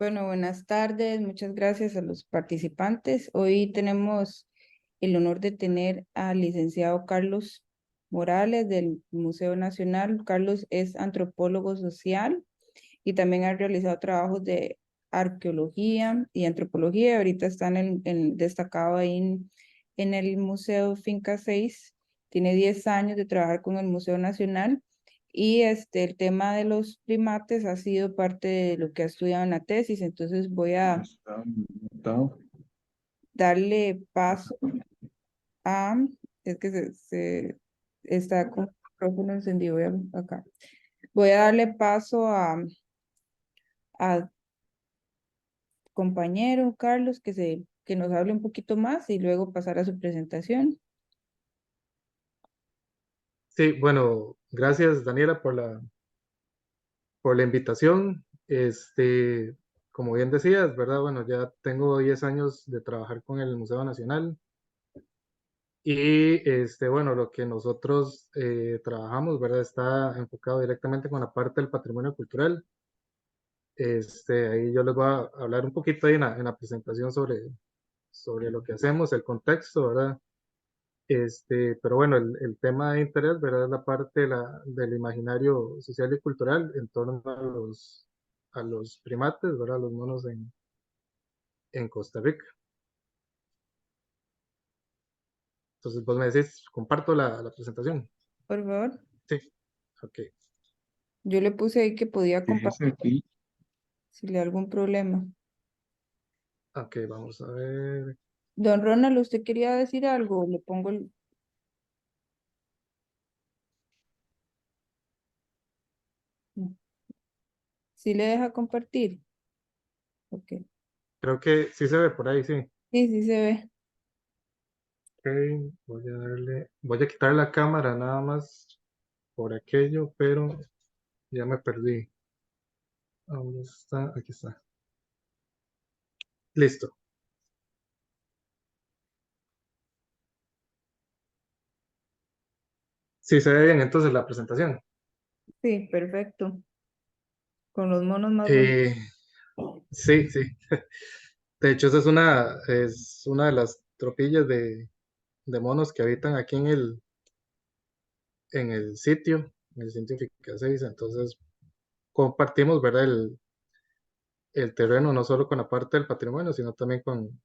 Bueno, buenas tardes, muchas gracias a los participantes. Hoy tenemos el honor de tener al licenciado Carlos Morales del Museo Nacional. Carlos es antropólogo social y también ha realizado trabajos de arqueología y antropología. Ahorita está destacado ahí en el Museo Finca 6. Tiene 10 años de trabajar con el Museo Nacional y el tema de los primates ha sido parte de lo que ha estudiado en la tesis. Entonces voy a darle paso a, es que está con el micrófono encendido acá. Voy a darle paso a compañero Carlos que nos hable un poquito más y luego pasar a su presentación. Sí, bueno, gracias Daniela por la invitación. Como bien decías, ¿verdad? Bueno, ya tengo 10 años de trabajar con el Museo Nacional y bueno, lo que nosotros trabajamos, ¿verdad? Está enfocado directamente con la parte del patrimonio cultural. Ahí yo les voy a hablar un poquito ahí en la presentación sobre lo que hacemos, el contexto, ¿verdad? Pero bueno, el tema de interés, ¿verdad? Es la parte del imaginario social y cultural en torno a los primates, ¿verdad? Los monos en Costa Rica. Entonces, vos me decís, comparto la presentación. Por favor, Sí, ok. yo le puse ahí que podía compartir Fíjese aquí. si le da algún problema. Ok, vamos a ver. Don Ronald, ¿usted quería decir algo? Le pongo el... ¿Sí le deja compartir? Ok. Creo que sí se ve por ahí, sí. Sí, sí se ve. Ok, voy a quitar la cámara nada más por aquello, pero ya me perdí. ¿Dónde está? Aquí está. Listo. Sí se ve bien entonces la presentación. Sí, perfecto. Con los monos más bonitos. Eh, sí, sí. De hecho, esa es una de las tropillas de monos que habitan aquí en el sitio, en el sitio Finca 6. Entonces, compartimos, ¿verdad? El terreno no solo con la parte del patrimonio, sino también con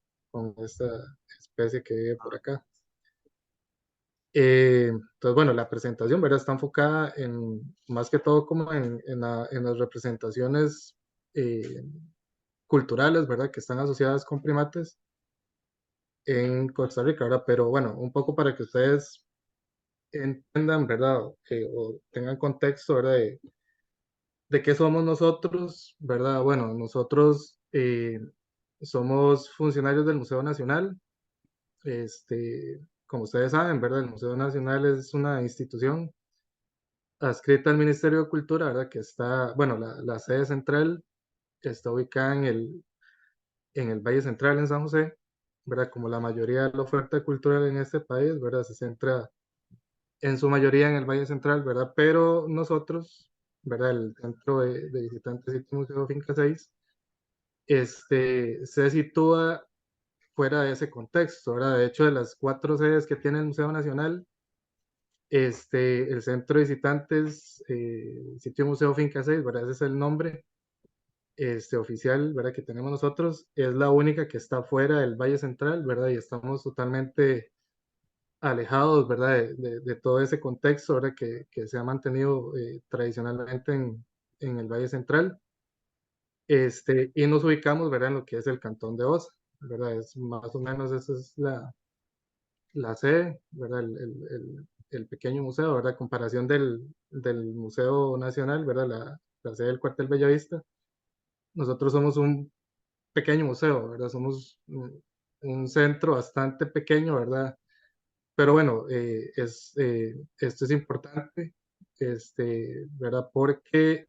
esta especie que vive por acá. Entonces, bueno, la presentación, ¿verdad? Está enfocada más que todo como en las representaciones eh, culturales, ¿verdad? Que están asociadas con primates en Costa Rica, ¿verdad? Pero bueno, un poco para que ustedes entiendan, ¿verdad? O tengan contexto, ¿verdad? De qué somos nosotros, ¿verdad? Bueno, nosotros somos funcionarios del Museo Nacional. Como ustedes saben, ¿verdad? El Museo Nacional es una institución adscrita al Ministerio de Cultura, ¿verdad? Que está, bueno, la sede central está ubicada en el Valle Central, en San José, ¿verdad? Como la mayoría de la oferta cultural en este país, ¿verdad? Se centra en su mayoría en el Valle Central, ¿verdad? Pero nosotros, ¿verdad? El Centro de Visitantes y Museo Finca 6, se sitúa fuera de ese contexto, ¿verdad? De hecho, de las 4 sedes que tiene el Museo Nacional, el Centro de Visitantes, Sitio Museo Finca 6, ¿verdad? Ese es el nombre oficial, ¿verdad? Que tenemos nosotros, es la única que está fuera del Valle Central, ¿verdad? Y estamos totalmente alejados, ¿verdad? De todo ese contexto, ¿verdad? Que se ha mantenido tradicionalmente en el Valle Central. Y nos ubicamos, ¿verdad? En lo que es el Cantón de Osa, ¿verdad? Es más o menos esa es la sede, ¿verdad? El pequeño museo, ¿verdad? A comparación del Museo Nacional, ¿verdad? La sede del Cuartel Bellavista. Nosotros somos un pequeño museo, ¿verdad? Somos un centro bastante pequeño, ¿verdad? Pero bueno, esto es importante, ¿verdad? Porque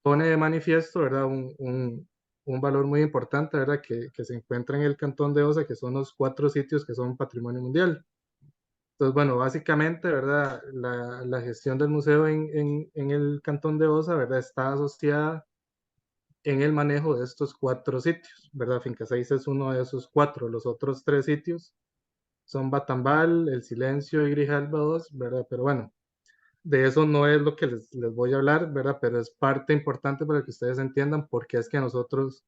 pone de manifiesto, ¿verdad? Un valor muy importante, ¿verdad? Que se encuentra en el Cantón de Osa, que son los 4 sitios que son patrimonio mundial. Entonces, bueno, básicamente, ¿verdad? La gestión del museo en el Cantón de Osa, ¿verdad? Está asociada en el manejo de estos 4 sitios, ¿verdad? Finca 6 es uno de esos 4. Los otros 3 sitios son Batambal, El Silencio y Grijalba 2, ¿verdad? Pero bueno, de eso no es lo que les voy a hablar, ¿verdad? Pero es parte importante para que ustedes entiendan por qué es que nosotros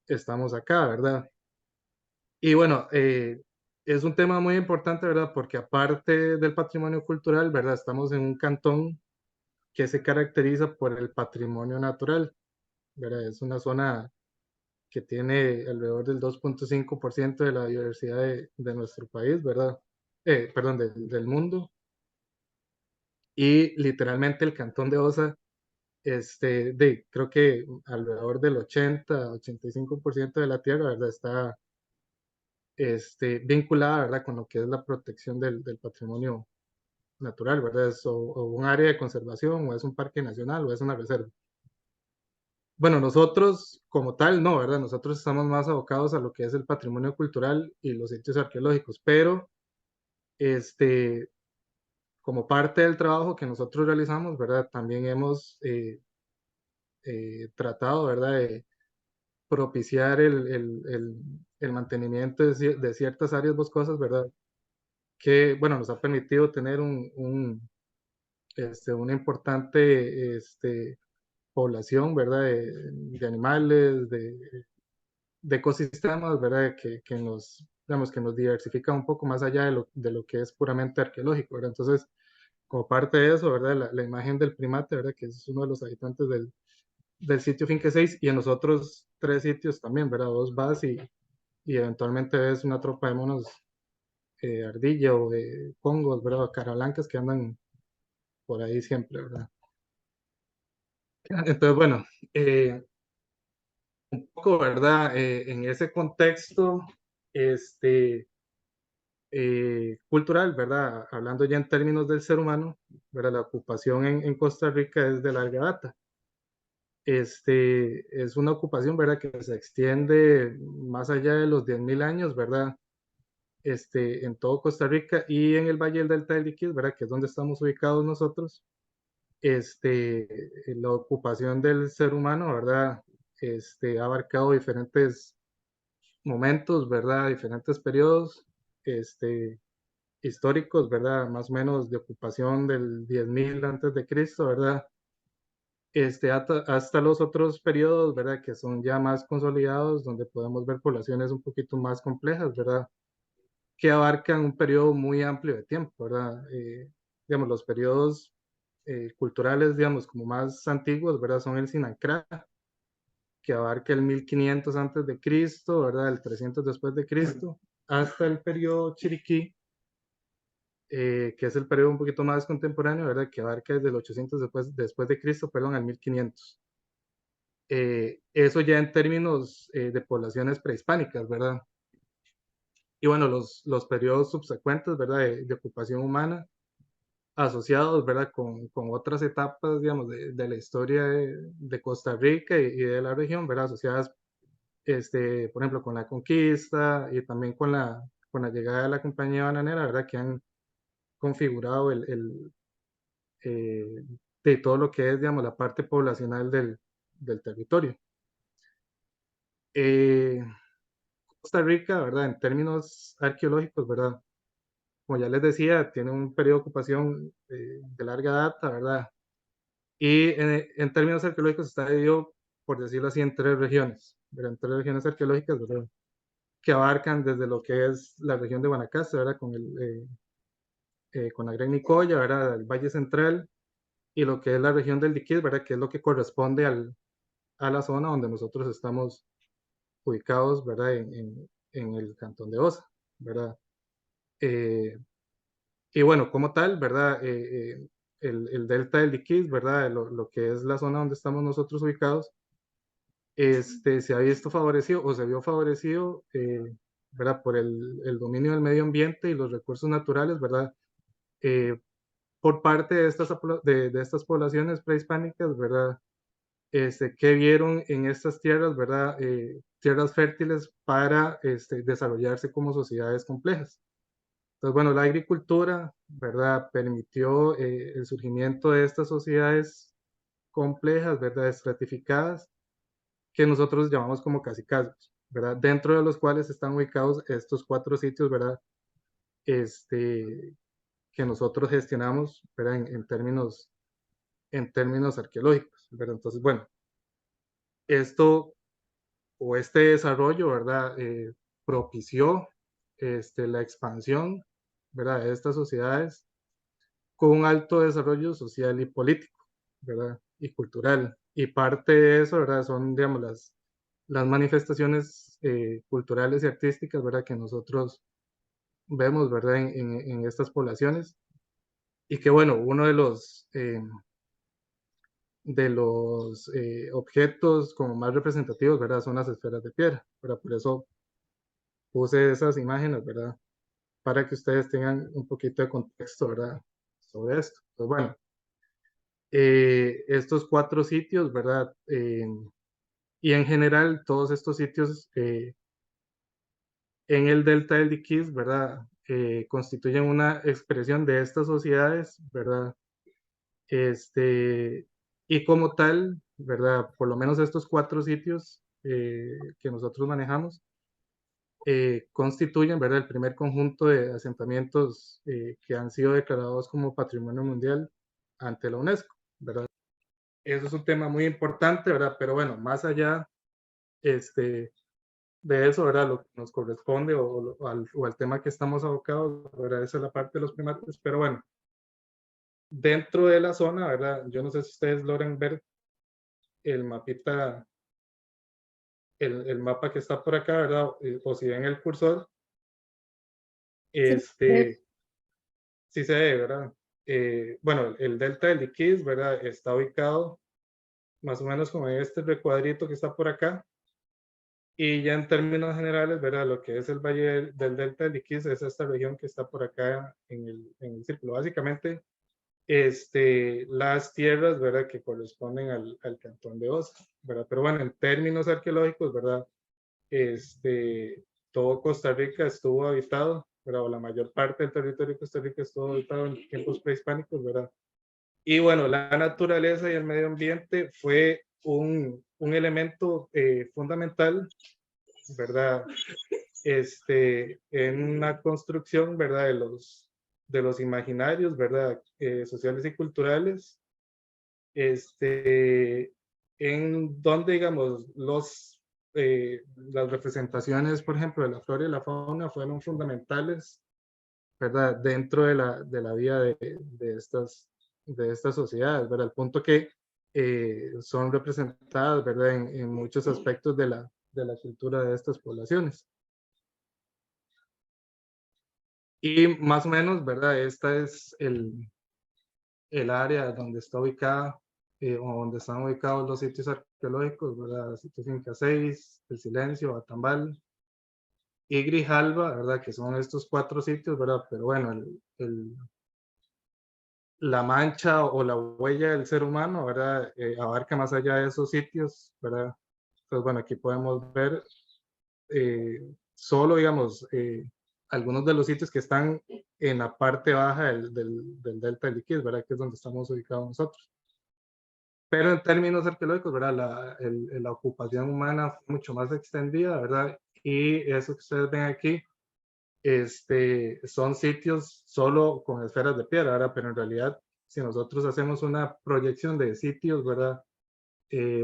estamos acá, ¿verdad? Y bueno, es un tema muy importante, ¿verdad? Porque aparte del patrimonio cultural, ¿verdad? Estamos en un cantón que se caracteriza por el patrimonio natural, ¿verdad? Es una zona que tiene alrededor del 2.5% de la diversidad de nuestro país, ¿verdad? Perdón, del mundo. Y literalmente el cantón de Osa, creo que alrededor del 85% de la tierra, ¿verdad? Está vinculada, ¿verdad? Con lo que es la protección del patrimonio natural, ¿verdad? Es o un área de conservación, o es un parque nacional, o es una reserva. Bueno, nosotros como tal, no, ¿verdad? Nosotros estamos más abocados a lo que es el patrimonio cultural y los sitios arqueológicos, pero este, como parte del trabajo que nosotros realizamos, ¿verdad? También hemos tratado, ¿verdad? De propiciar el mantenimiento de ciertas áreas boscosas, ¿verdad? Que, bueno, nos ha permitido tener una importante población, ¿verdad? De animales, de ecosistemas, ¿verdad? Que nos, digamos, que nos diversifica un poco más allá de lo que es puramente arqueológico, ¿verdad? Entonces, como parte de eso, ¿verdad? La imagen del primate, ¿verdad? Que es uno de los habitantes del sitio Finque 6 y en los otros 3 sitios también, ¿verdad? Vos vas y eventualmente ves una tropa de monos ardilla o de congos, ¿verdad? Cara blancas que andan por ahí siempre, ¿verdad? Entonces, bueno, un poco, ¿verdad? En ese contexto, este, cultural, ¿verdad? Hablando ya en términos del ser humano, ¿verdad? La ocupación en Costa Rica es de larga data. Es una ocupación, ¿verdad? Que se extiende más allá de los 10.000 años, ¿verdad? En todo Costa Rica y en el Valle del Delta del Liquid, ¿verdad? Que es donde estamos ubicados nosotros. La ocupación del ser humano, ¿verdad? Ha abarcado diferentes momentos, ¿verdad? Diferentes periodos históricos, ¿verdad? Más o menos de ocupación del 10.000 antes de Cristo, ¿verdad? Hasta los otros periodos, ¿verdad? Que son ya más consolidados, donde podemos ver poblaciones un poquito más complejas, ¿verdad? Que abarcan un periodo muy amplio de tiempo, ¿verdad? Digamos, los periodos culturales, digamos, como más antiguos, ¿verdad? Son el Sinancra, que abarca el 1500 antes de Cristo, ¿verdad? El 300 después de Cristo, hasta el periodo Chiriquí, que es el periodo un poquito más contemporáneo, ¿verdad? Que abarca desde el 800 después de Cristo, perdón, al 1500. Eso ya en términos de poblaciones prehispánicas, ¿verdad? Y bueno, los periodos subsecuentes, ¿verdad? De ocupación humana, asociados, ¿verdad? Con otras etapas, digamos, de la historia de Costa Rica y de la región, ¿verdad? Asociadas, por ejemplo, con la conquista y también con la llegada de la compañía bananera, ¿verdad? Que han configurado de todo lo que es, digamos, la parte poblacional del territorio. Costa Rica, ¿verdad? En términos arqueológicos, ¿verdad? Como ya les decía, tiene un periodo de ocupación de larga data, ¿verdad? Y en términos arqueológicos está dividido, por decirlo así, en 3 regiones, ¿verdad? En 3 regiones arqueológicas, ¿verdad? Que abarcan desde lo que es la región de Guanacaste, ¿verdad? Con la Gran Nicoya, ¿verdad? El Valle Central y lo que es la región del Liquid, ¿verdad? Que es lo que corresponde a la zona donde nosotros estamos ubicados, ¿verdad? En el cantón de Osa, ¿verdad? Eh, y bueno, como tal, ¿verdad? El delta del Liquid, ¿verdad? Lo que es la zona donde estamos nosotros ubicados, se ha visto favorecido o se vio favorecido, ¿verdad? Por el dominio del medio ambiente y los recursos naturales, ¿verdad? Eh, por parte de estas poblaciones prehispánicas, ¿verdad? Que vieron en estas tierras, ¿verdad? Tierras fértiles para desarrollarse como sociedades complejas. Entonces, bueno, la agricultura, ¿verdad? Permitió el surgimiento de estas sociedades complejas, ¿verdad? Estratificadas, que nosotros llamamos como cacicazgos, ¿verdad? Dentro de los cuales están ubicados estos 4 sitios, ¿verdad? Que nosotros gestionamos, ¿verdad? En términos arqueológicos, ¿verdad? Entonces, bueno, esto o este desarrollo, ¿verdad? Propició la expansión, ¿verdad? De estas sociedades con un alto desarrollo social y político, ¿verdad? Y cultural. Y parte de eso, ¿verdad? Son, digamos, las manifestaciones culturales y artísticas, ¿verdad? Que nosotros vemos, ¿verdad? En estas poblaciones. Y que, bueno, uno de los objetos como más representativos, ¿verdad? Son las esferas de piedra, ¿verdad? Por eso puse esas imágenes, ¿verdad? Para que ustedes tengan un poquito de contexto, ¿verdad? Sobre esto. Pues bueno, estos 4 sitios, ¿verdad? Y en general todos estos sitios en el delta del Diquís, ¿verdad? Constituyen una expresión de estas sociedades, ¿verdad? Y como tal, ¿verdad? Por lo menos estos 4 sitios que nosotros manejamos constituyen, ¿verdad? El primer conjunto de asentamientos que han sido declarados como Patrimonio Mundial ante la UNESCO, ¿verdad? Eso es un tema muy importante, ¿verdad? Pero bueno, más allá este, de eso, ¿verdad? Lo que nos corresponde o al tema que estamos abocados, ¿verdad? Esa es la parte de los primates, pero bueno, dentro de la zona, ¿verdad? Yo no sé si ustedes logran ver el mapita, el mapa que está por acá, ¿verdad? O si ven el cursor, Sí, este, sí se ve, ¿verdad? Bueno, el delta del Diquís, ¿verdad? Está ubicado más o menos como en este recuadrito que está por acá. Y ya en términos generales, ¿verdad? Lo que es el valle del delta del Diquís es esta región que está por acá en el círculo. Básicamente, las tierras, ¿verdad? Que corresponden al cantón de Osa, ¿verdad? Pero bueno, en términos arqueológicos, ¿verdad? Todo Costa Rica estuvo habitado, ¿verdad? O la mayor parte del territorio de Costa Rica estuvo habitado en tiempos prehispánicos, ¿verdad? Y bueno, la naturaleza y el medio ambiente fue un elemento fundamental, ¿verdad? En una construcción, ¿verdad? De los imaginarios, ¿verdad? Sociales y culturales, en donde, digamos, las representaciones, por ejemplo, de la flora y la fauna fueron fundamentales, ¿verdad? Dentro de la vida de estas sociedades, ¿verdad? Al punto que son representadas, ¿verdad? En muchos aspectos de la cultura de estas poblaciones. Y más o menos, ¿verdad? Esta es el área donde está ubicada o donde están ubicados los sitios arqueológicos, ¿verdad? Sitios Inca 6, El Silencio, Batambal y Grijalba, ¿verdad? Que son estos 4 sitios, ¿verdad? Pero bueno, la mancha o la huella del ser humano, ¿verdad? Abarca más allá de esos sitios, ¿verdad? Entonces, bueno, aquí podemos ver solo, digamos, algunos de los sitios que están en la parte baja del delta del Liquid, ¿verdad? Que es donde estamos ubicados nosotros. Pero en términos arqueológicos, ¿verdad? La ocupación humana fue mucho más extendida, ¿verdad? Y eso que ustedes ven aquí, son sitios solo con esferas de piedra, ¿verdad? Pero en realidad, si nosotros hacemos una proyección de sitios, ¿verdad?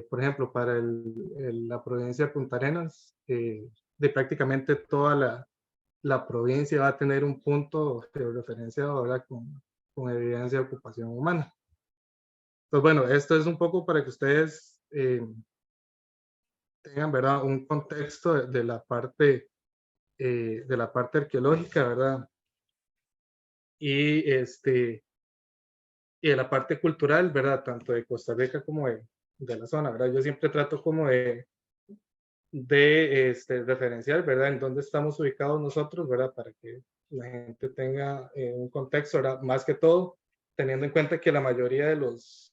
Por ejemplo, para la provincia de Punta Arenas, de prácticamente toda la provincia va a tener un punto de referencia, ¿verdad? Con evidencia de ocupación humana. Pues bueno, esto es un poco para que ustedes tengan, ¿verdad? Un contexto de la parte arqueológica, ¿verdad? Y, y de la parte cultural, ¿verdad? Tanto de Costa Rica como de la zona, ¿verdad? Yo siempre trato como de referenciar, ¿verdad? En dónde estamos ubicados nosotros, ¿verdad? Para que la gente tenga un contexto, ¿verdad? Más que todo, teniendo en cuenta que la mayoría de los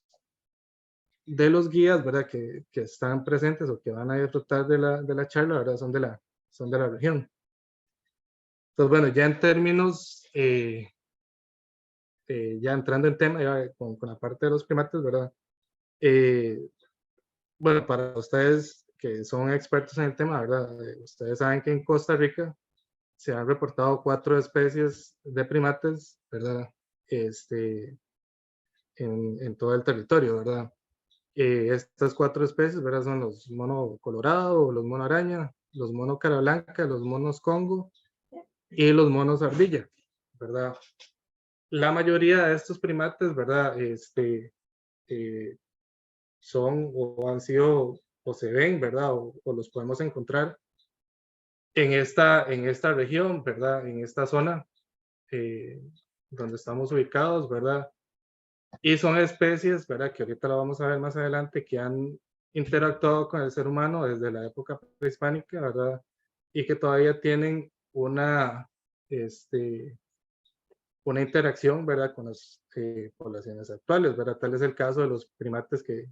guías, ¿verdad? Que están presentes o que van a disfrutar de la charla, ¿verdad? Son de la región. Entonces, bueno, ya en términos, ya entrando en tema, ya con la parte de los primates, ¿verdad? Bueno, para ustedes que son expertos en el tema, ¿verdad? Ustedes saben que en Costa Rica se han reportado 4 especies de primates, ¿verdad? En todo el territorio, ¿verdad? Estas 4 especies, ¿verdad? Son los mono colorado, los mono araña, los mono cara blanca, los monos congo y los monos ardilla, ¿verdad? La mayoría de estos primates, ¿verdad? Son o han sido o se ven, ¿verdad? O los podemos encontrar en esta región, ¿verdad? En esta zona eh, donde estamos ubicados, ¿verdad? Y son especies, ¿verdad? Que ahorita la vamos a ver más adelante, que han interactuado con el ser humano desde la época prehispánica, ¿verdad? Y que todavía tienen este, una interacción, ¿verdad? Con las poblaciones actuales, ¿verdad? Tal es el caso de los primates que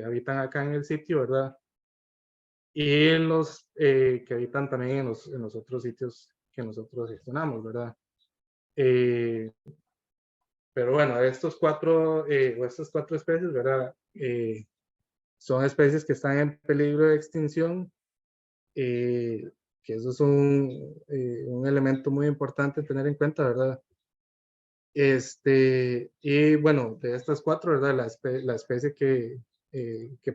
habitan acá en el sitio, ¿verdad? Y los que habitan también en los otros sitios que nosotros gestionamos, ¿verdad? Eh, pero bueno, estas 4 especies, ¿verdad? Son especies que están en peligro de extinción, que eso es un elemento muy importante tener en cuenta, ¿verdad? Y bueno, de estas 4, ¿verdad? La especie que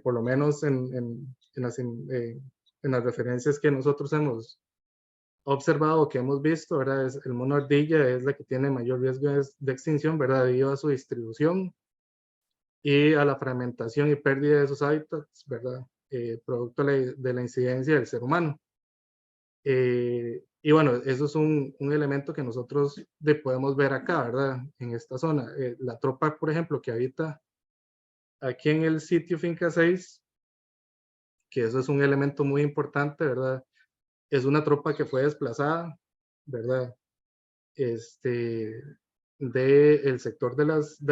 por lo menos en las referencias que nosotros hemos observado, que hemos visto, ¿verdad? Es el mono ardilla, es la que tiene mayor riesgo de extinción, ¿verdad? Debido a su distribución y a la fragmentación y pérdida de sus hábitats, ¿verdad? Producto de la incidencia del ser humano. Y bueno, eso es un elemento que nosotros podemos ver acá, ¿verdad? En esta zona. La tropa, por ejemplo, que habita aquí en el sitio Finca 6, que eso es un elemento muy importante, ¿verdad? Es una tropa que fue desplazada, ¿verdad? Del sector de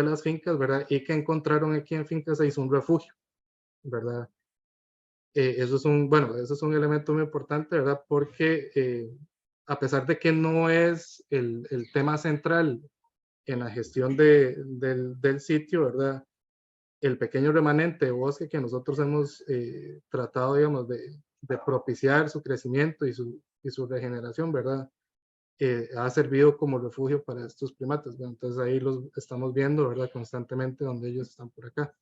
las fincas, ¿verdad? Y que encontraron aquí en Finca 6 un refugio, ¿verdad? Bueno, eso es un elemento muy importante, ¿verdad? Porque a pesar de que no es el tema central en la gestión del sitio, ¿verdad? El pequeño remanente de bosque que nosotros hemos tratado, digamos, de propiciar su crecimiento y su regeneración, ¿verdad? Ha servido como refugio para estos primates, ¿verdad? Entonces ahí los estamos viendo, ¿verdad? Constantemente donde ellos están por acá.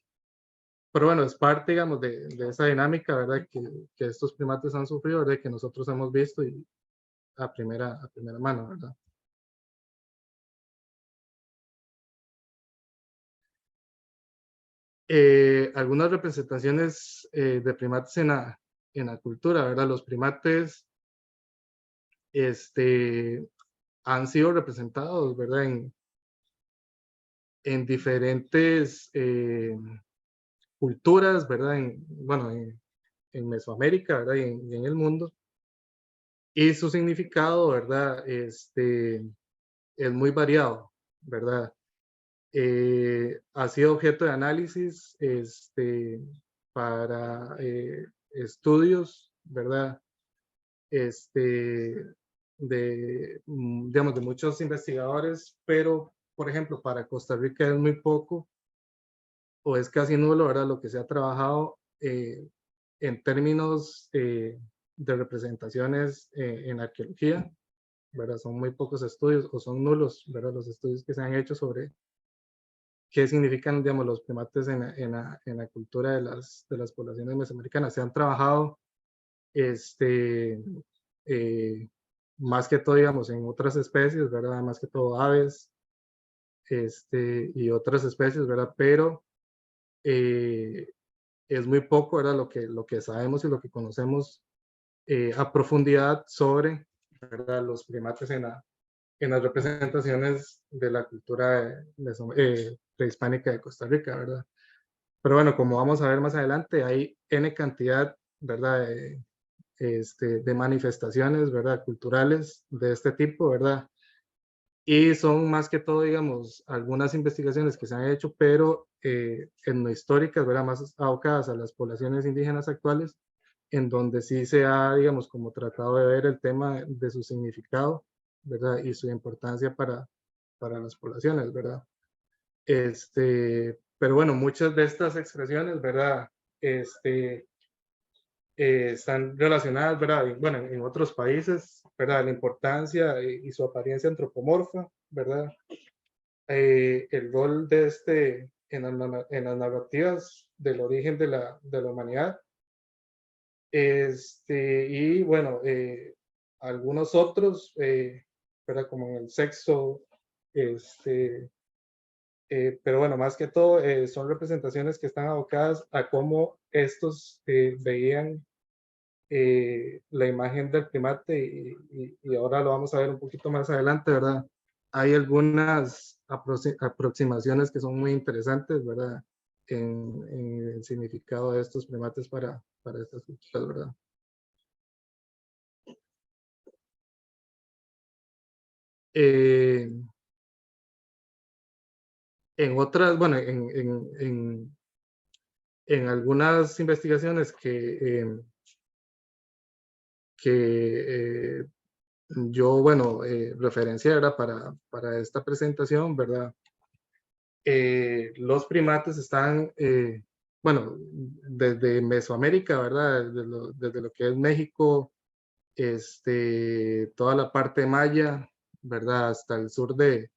Pero bueno, es parte, digamos, de esa dinámica, ¿verdad? Que estos primates han sufrido, ¿verdad? Que nosotros hemos visto y a primera mano, ¿verdad? Algunas representaciones de primates en la cultura, ¿verdad? Los primates han sido representados, ¿verdad? En diferentes culturas, ¿verdad? Bueno, en Mesoamérica, ¿verdad? Y en el mundo. Y su significado, ¿verdad? Es muy variado, ¿verdad? Ha sido objeto de análisis para estudios, ¿verdad? Digamos, de muchos investigadores, pero, por ejemplo, para Costa Rica es muy poco o es casi nulo, ¿verdad? Lo que se ha trabajado en términos de representaciones en arqueología, ¿verdad? Son muy pocos estudios o son nulos, ¿verdad? Los estudios que se han hecho sobre qué significan, digamos, los primates en la cultura de las poblaciones mesoamericanas. Se han trabajado eh, más que todo, digamos, en otras especies, ¿verdad? Más que todo aves y otras especies, ¿verdad? Pero eh, es muy poco, ¿verdad? Lo que sabemos y lo que conocemos a profundidad sobre, ¿verdad? Los primates en las representaciones de la cultura prehispánica de Costa Rica, ¿verdad? Pero bueno, como vamos a ver más adelante, hay N cantidad, ¿verdad? De manifestaciones, ¿verdad? Culturales de este tipo, ¿verdad? Y son más que todo, digamos, algunas investigaciones que se han hecho, pero etnohistóricas, ¿verdad? Más abocadas a las poblaciones indígenas actuales, en donde sí se ha, digamos, como tratado de ver el tema de su significado, ¿verdad? Y su importancia para las poblaciones, ¿verdad? Pero bueno, muchas de estas expresiones, ¿verdad? están relacionadas, ¿verdad? Bueno, en otros países, ¿verdad? La importancia y su apariencia antropomorfa, ¿verdad? El rol de en las narrativas del origen de la humanidad. Y bueno, algunos otros, ¿verdad? Como en el sexo, pero bueno, más que todo son representaciones que están abocadas a cómo estos veían la imagen del primate y ahora lo vamos a ver un poquito más adelante, ¿verdad? Hay algunas aproximaciones que son muy interesantes, ¿verdad? En el significado de estos primates para estas culturas, ¿verdad? Eh, en otras, bueno, en algunas investigaciones que yo, bueno, referencié, ¿verdad? Para esta presentación, ¿verdad? Los primates están, bueno, desde Mesoamérica, ¿verdad? Desde lo que es México, toda la parte maya, ¿verdad? Hasta el sur de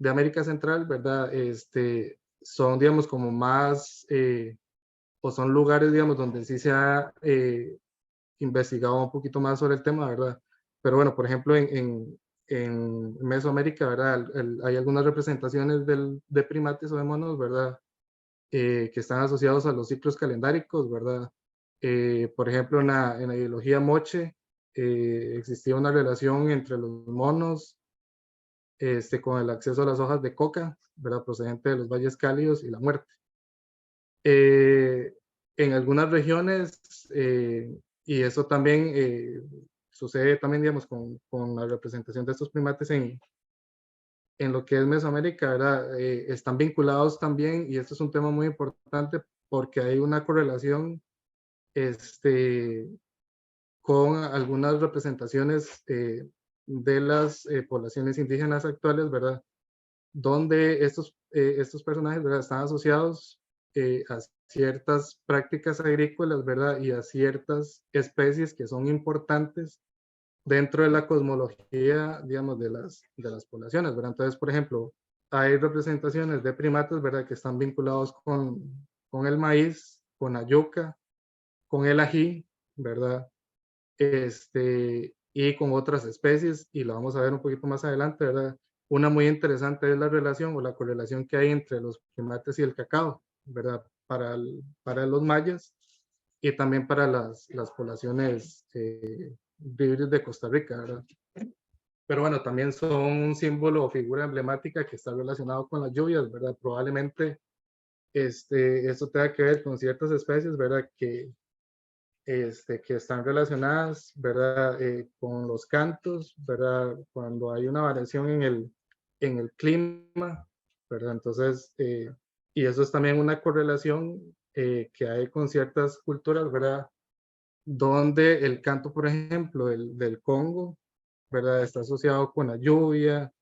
América Central, ¿verdad? Son, digamos, como más, o son lugares, digamos, donde sí se ha investigado un poquito más sobre el tema, ¿verdad? Pero bueno, por ejemplo, en Mesoamérica, ¿verdad? Hay algunas representaciones de primates o de monos, ¿verdad? Que están asociados a los ciclos calendáricos, ¿verdad? Por ejemplo, en la ideología moche existía una relación entre los monos con el acceso a las hojas de coca, ¿verdad? Procedente de los valles cálidos y la muerte. Eh, en algunas regiones, y eso también sucede también, digamos, con la representación de estos primates en lo que es Mesoamérica, ¿verdad? Están vinculados también, y esto es un tema muy importante porque hay una correlación con algunas representaciones de las poblaciones indígenas actuales, ¿verdad? Donde estos personajes, ¿verdad? Están asociados a ciertas prácticas agrícolas, ¿verdad? Y a ciertas especies que son importantes dentro de la cosmología, digamos, de las poblaciones, ¿verdad? Entonces, por ejemplo, hay representaciones de primates, ¿verdad? Que están vinculados con el maíz, con la yuca, con el ají, ¿verdad? Y con otras especies, y lo vamos a ver un poquito más adelante, ¿verdad? Una muy interesante es la relación o la correlación que hay entre los primates y el cacao, ¿verdad? Para los mayas y también para las poblaciones libres de Costa Rica, ¿verdad? Pero bueno, también son un símbolo o figura emblemática que está relacionado con las lluvias, ¿verdad? Probablemente esto tenga que ver con ciertas especies, ¿verdad? Que están relacionadas, ¿verdad? Con los cantos, ¿verdad? Cuando hay una variación en el clima, ¿verdad? Entonces, y eso es también una correlación que hay con ciertas culturas, ¿verdad? Donde el canto, por ejemplo, del Congo, ¿verdad? Está asociado con la lluvia,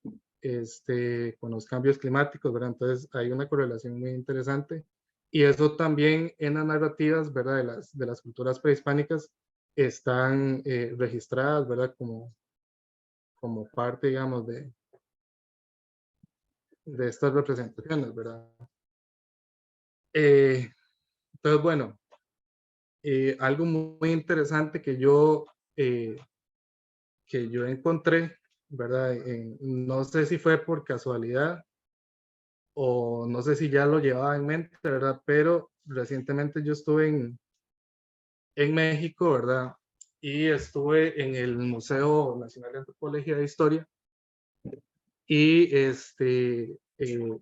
con los cambios climáticos, ¿verdad? Entonces hay una correlación muy interesante. Y eso también en las narrativas, ¿verdad? De las culturas prehispánicas están registradas, ¿verdad? Como parte, digamos, de estas representaciones, ¿verdad? Eh, entonces, bueno, algo muy interesante eh, que yo encontré, ¿verdad? No sé si fue por casualidad o no sé si ya lo llevaba en mente, ¿verdad? Pero recientemente yo estuve en México, ¿verdad? Y estuve en el Museo Nacional de Antropología e Historia y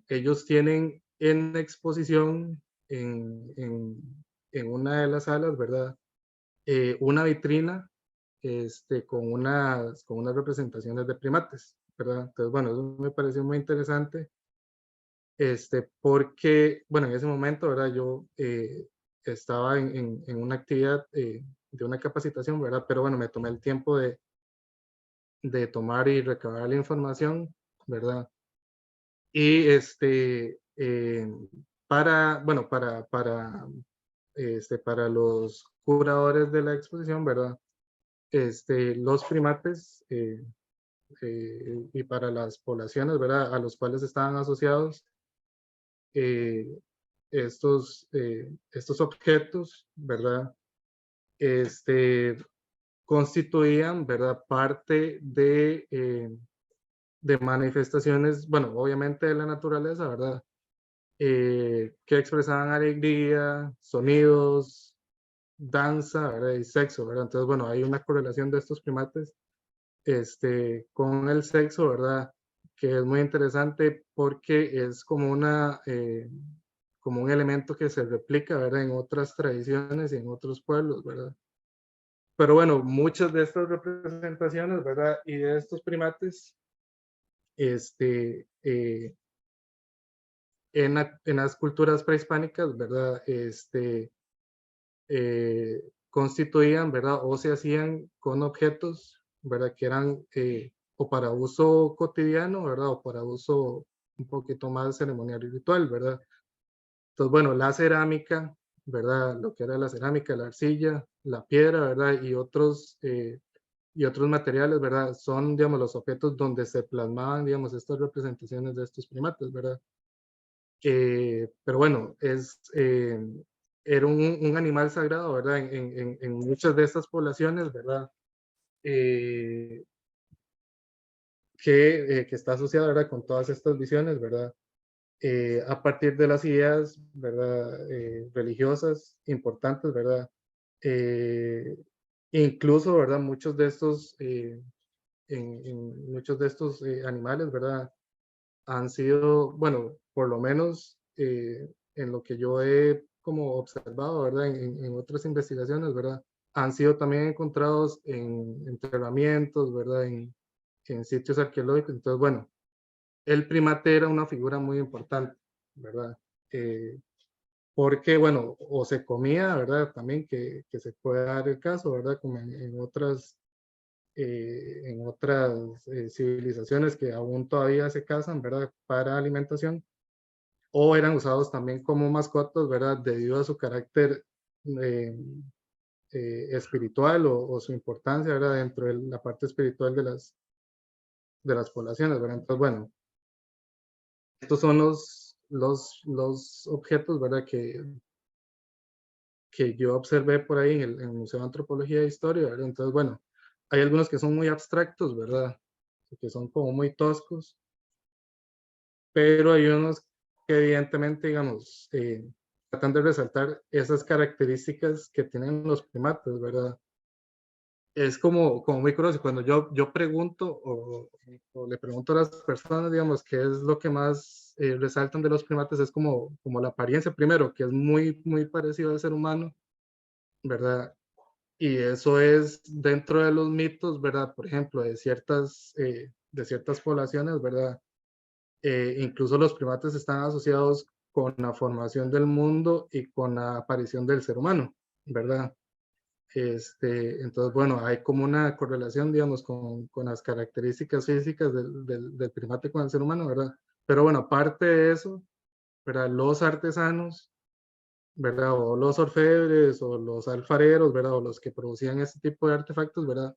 ellos tienen en exposición en una de las salas, ¿verdad? Una vitrina con unas representaciones de primates, ¿verdad? Entonces, bueno, eso me pareció muy interesante, porque, bueno, en ese momento, ¿verdad? Yo estaba en una actividad de una capacitación, ¿verdad? Pero bueno, me tomé el tiempo de tomar y recabar la información, ¿verdad? Y bueno, para los curadores de la exposición, ¿verdad? Los primates y para las poblaciones, ¿verdad? A los cuales estaban asociados eh, estos objetos, ¿verdad? Este, constituían, ¿verdad? Parte de manifestaciones, bueno, obviamente de la naturaleza, ¿verdad? Que expresaban alegría, sonidos, danza, ¿verdad? Y sexo, ¿verdad? Entonces, bueno, hay una correlación de estos primates con el sexo, ¿verdad? Que es muy interesante porque es como un elemento que se replica, ¿verdad? En otras tradiciones y en otros pueblos, ¿verdad? Pero bueno, muchas de estas representaciones, ¿verdad? Y de estos primates, este, en las culturas prehispánicas, ¿verdad? Constituían, ¿verdad? O se hacían con objetos, ¿verdad? Que eran o para uso cotidiano, ¿verdad? O para uso un poquito más ceremonial y ritual, ¿verdad? Entonces, bueno, la cerámica, ¿verdad? Lo que era la cerámica, la arcilla, la piedra, ¿verdad? Y otros materiales, ¿verdad? Son, digamos, los objetos donde se plasmaban, digamos, estas representaciones de estos primates, ¿verdad? Pero bueno, era un animal sagrado, ¿verdad? En muchas de estas poblaciones, ¿verdad? Eh, que está asociada, ¿verdad? Con todas estas visiones, ¿verdad? A partir de las ideas, ¿verdad? Religiosas importantes, ¿verdad? Eh, incluso, ¿verdad? Muchos de estos animales, ¿verdad? Han sido, bueno, por lo menos en lo que yo he como observado, ¿verdad? En otras investigaciones, ¿verdad? Han sido también encontrados en enterramientos, ¿verdad? En sitios arqueológicos. Entonces, bueno, el primate era una figura muy importante, ¿verdad? Eh, Porque, bueno, o se comía, ¿verdad? También que se puede dar el caso, ¿verdad? Como en otras civilizaciones que aún todavía se cazan, ¿verdad? Para alimentación, o eran usados también como mascotas, ¿verdad? Debido a su carácter eh, espiritual o su importancia, ¿verdad? Dentro de la parte espiritual de las poblaciones, ¿verdad? Entonces, bueno, estos son los objetos, ¿verdad? Que yo observé por ahí en el Museo de Antropología e Historia, ¿verdad? Entonces, bueno, hay algunos que son muy abstractos, ¿verdad? Que son como muy toscos, pero hay unos que evidentemente, digamos, tratan de resaltar esas características que tienen los primates, ¿verdad? Es como muy curioso, cuando yo pregunto o le pregunto a las personas, digamos, qué es lo que más resaltan de los primates, es como la apariencia primero, que es muy parecido al ser humano, ¿verdad? Y eso es dentro de los mitos, ¿verdad? Por ejemplo, de ciertas poblaciones, ¿verdad? Incluso los primates están asociados con la formación del mundo y con la aparición del ser humano, ¿verdad? Entonces, bueno, hay como una correlación, digamos, con las características físicas del primate con el ser humano, ¿verdad? Pero bueno, aparte de eso, ¿verdad? Los artesanos, ¿verdad? O los orfebres o los alfareros, ¿verdad? O los que producían este tipo de artefactos, ¿verdad?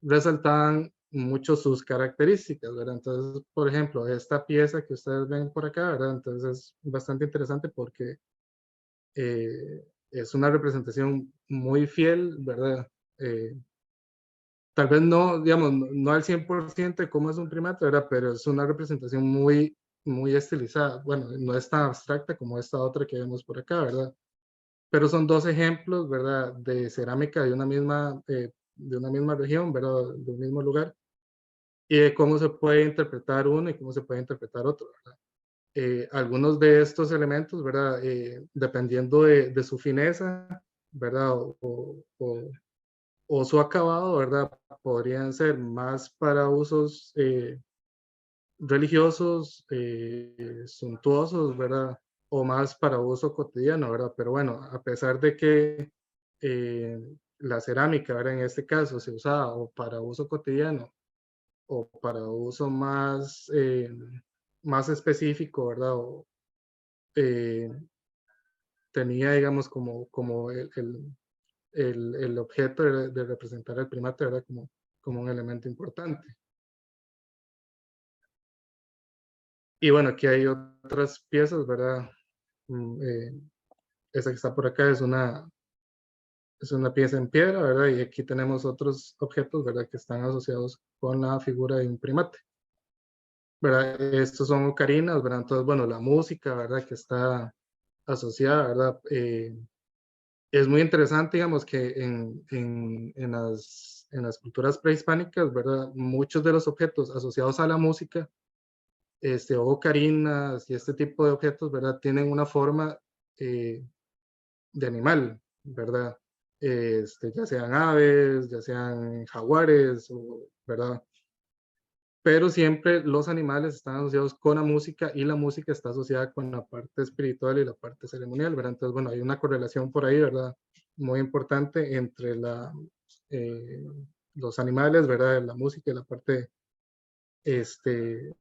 Resaltaban mucho sus características, ¿verdad? Entonces, por ejemplo, esta pieza que ustedes ven por acá, ¿verdad? Entonces es bastante interesante porque es una representación muy fiel, ¿verdad? Eh, Tal vez no, digamos, no al 100% de cómo es un primate, ¿verdad? Pero es una representación muy estilizada. Bueno, no es tan abstracta como esta otra que vemos por acá, ¿verdad? Pero son dos ejemplos, ¿verdad? De cerámica de una misma región, ¿verdad? De un mismo lugar, y de cómo se puede interpretar uno y cómo se puede interpretar otro, ¿verdad? Algunos de estos elementos, ¿verdad? Dependiendo de su fineza, ¿verdad? O su acabado, ¿verdad? Podrían ser más para usos religiosos, suntuosos, ¿verdad? O más para uso cotidiano, ¿verdad? Pero bueno, a pesar de que eh, la cerámica, ¿verdad? En este caso se usaba o para uso cotidiano o para uso más específico, ¿verdad? Eh, tenía, digamos, como el objeto de representar al primate, ¿verdad? Como un elemento importante. Y bueno, aquí hay otras piezas, ¿verdad? Esa que está por acá es una pieza en piedra, ¿verdad? Y aquí tenemos otros objetos, ¿verdad? Que están asociados con la figura de un primate, ¿verdad? Estos son ocarinas, ¿verdad? Entonces, bueno, la música, ¿verdad? Que está asociada, ¿verdad? Es muy interesante, digamos, que en las culturas prehispánicas, ¿verdad? Muchos de los objetos asociados a la música, ocarinas y este tipo de objetos, ¿verdad? Tienen una forma de animal, ¿verdad? Ya sean aves, ya sean jaguares, ¿verdad? Pero siempre los animales están asociados con la música y la música está asociada con la parte espiritual y la parte ceremonial, ¿verdad? Entonces, bueno, hay una correlación por ahí, ¿verdad? Muy importante entre eh, los animales, ¿verdad? La música y la parte este,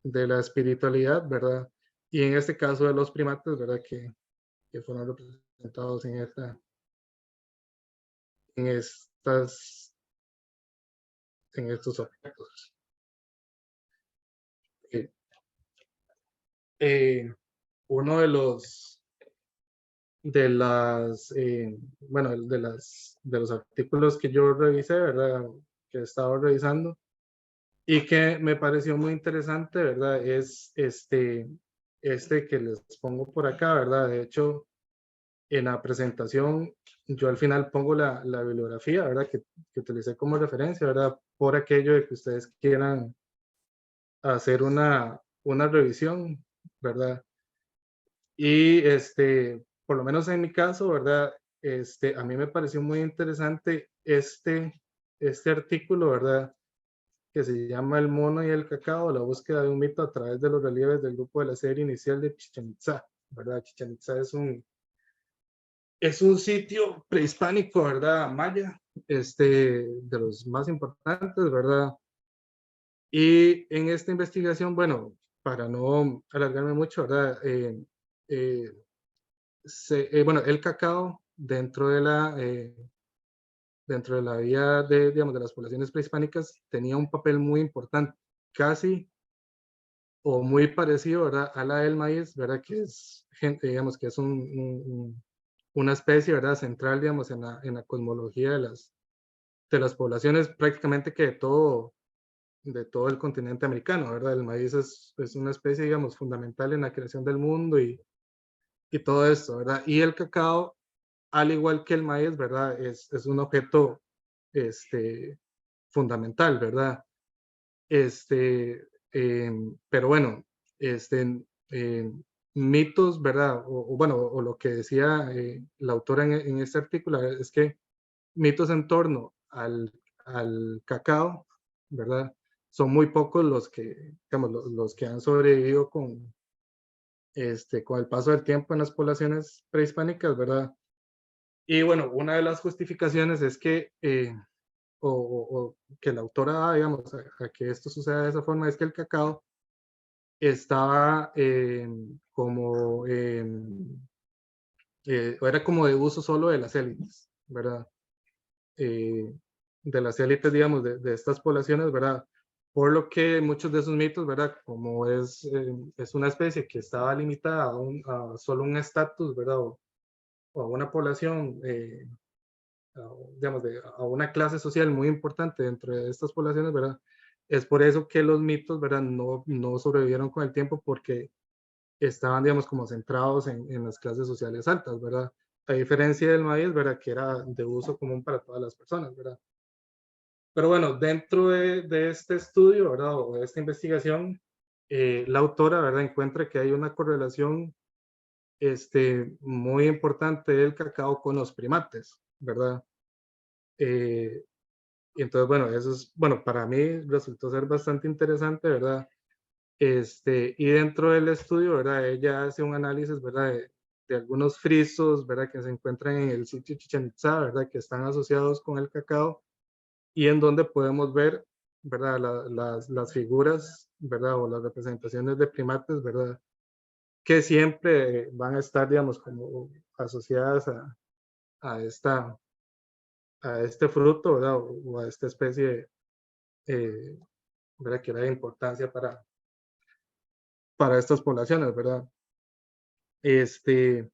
de la espiritualidad, ¿verdad? Y en este caso de los primates, ¿verdad? Que fueron representados en, estas, en estos objetos. Eh, eh, uno de los artículos que yo revisé, ¿verdad? Que he estado revisando y que me pareció muy interesante, ¿verdad? Es este que les pongo por acá, ¿verdad? De hecho, en la presentación, yo al final pongo la bibliografía, ¿verdad? Que utilicé como referencia, ¿verdad? Por aquello de que ustedes quieran hacer una revisión, ¿verdad? Y por lo menos en mi caso, ¿verdad? A mí me pareció muy interesante este artículo, ¿verdad? Que se llama El mono y el cacao, la búsqueda de un mito a través de los relieves del grupo de la serie inicial de Chichén Itzá, ¿verdad? Chichén Itzá es un sitio prehispánico, ¿verdad? Maya, de los más importantes, ¿verdad? Y en esta investigación, bueno, para no alargarme mucho, ¿verdad? Eh, bueno, el cacao dentro de la vida digamos, de las poblaciones prehispánicas tenía un papel muy importante, casi o muy parecido, ¿verdad? A la del maíz, ¿verdad? Que es, digamos, que es una especie, ¿verdad? Central, digamos, en la cosmología de las poblaciones prácticamente que de todo el continente americano, ¿verdad? El maíz es una especie, digamos, fundamental en la creación del mundo y todo esto, ¿verdad? Y el cacao, al igual que el maíz, ¿verdad? Es un objeto fundamental, ¿verdad? Pero bueno, eh, mitos, ¿verdad? O bueno, o lo que decía la autora en este artículo es que mitos en torno al cacao, ¿verdad? Son muy pocos los que, digamos, los que han sobrevivido con el paso del tiempo en las poblaciones prehispánicas, ¿verdad? Y bueno, una de las justificaciones es que, o que la autora da, digamos, a que esto suceda de esa forma, es que el cacao estaba era como de uso solo de las élites, ¿verdad? De las élites, digamos, de estas poblaciones, ¿verdad? Por lo que muchos de esos mitos, ¿verdad? Como es una especie que estaba limitada a solo un estatus, ¿verdad? O a una población, digamos, a una clase social muy importante dentro de estas poblaciones, ¿verdad? Es por eso que los mitos, ¿verdad? No sobrevivieron con el tiempo porque estaban, digamos, como centrados en las clases sociales altas, ¿verdad? A diferencia del maíz, ¿verdad? Que era de uso común para todas las personas, ¿verdad? Pero bueno, dentro de este estudio, ¿verdad? O de esta investigación, la autora, ¿verdad? Encuentra que hay una correlación muy importante del cacao con los primates, ¿verdad? Eh, y entonces, bueno, eso es, bueno, para mí resultó ser bastante interesante, ¿verdad? Y dentro del estudio, ¿verdad? Ella hace un análisis, ¿verdad? De algunos frisos, ¿verdad? Que se encuentran en el sitio Chichén Itzá, ¿verdad? Que están asociados con el cacao y en donde podemos ver, ¿verdad? Las figuras, ¿verdad? O las representaciones de primates, ¿verdad? que siempre van a estar, digamos, como asociadas a, esta, a este fruto, ¿verdad? O a esta especie, ¿verdad? Que da importancia para estas poblaciones, ¿verdad? Este,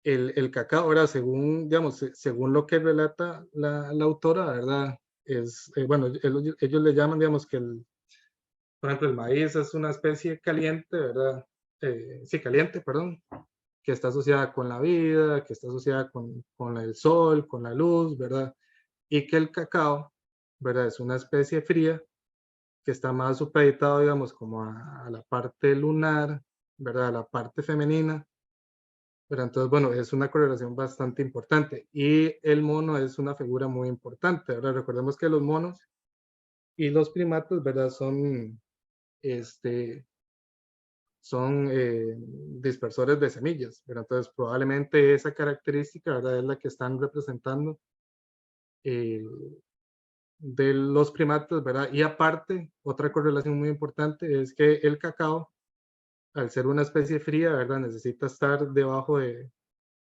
el cacao, ¿verdad? Según, digamos, según lo que relata la autora, ¿verdad? Es, bueno, ellos le llaman, digamos, que por ejemplo, el maíz es una especie caliente, ¿verdad? Sí, caliente, perdón, que está asociada con la vida, que está asociada con el sol, con la luz, ¿verdad? Y que el cacao, ¿verdad? Es una especie fría que está más supeditado, digamos, como a la parte lunar, ¿verdad? A la parte femenina. Pero entonces, bueno, es una correlación bastante importante. Y el mono es una figura muy importante, ¿verdad? Recordemos que los monos y los primates, ¿verdad? Este, son dispersores de semillas, ¿verdad? Entonces, probablemente esa característica, ¿verdad? Es la que están representando eh, de los primates, ¿verdad? Y aparte, otra correlación muy importante es que el cacao, al ser una especie fría, ¿verdad? Necesita estar debajo de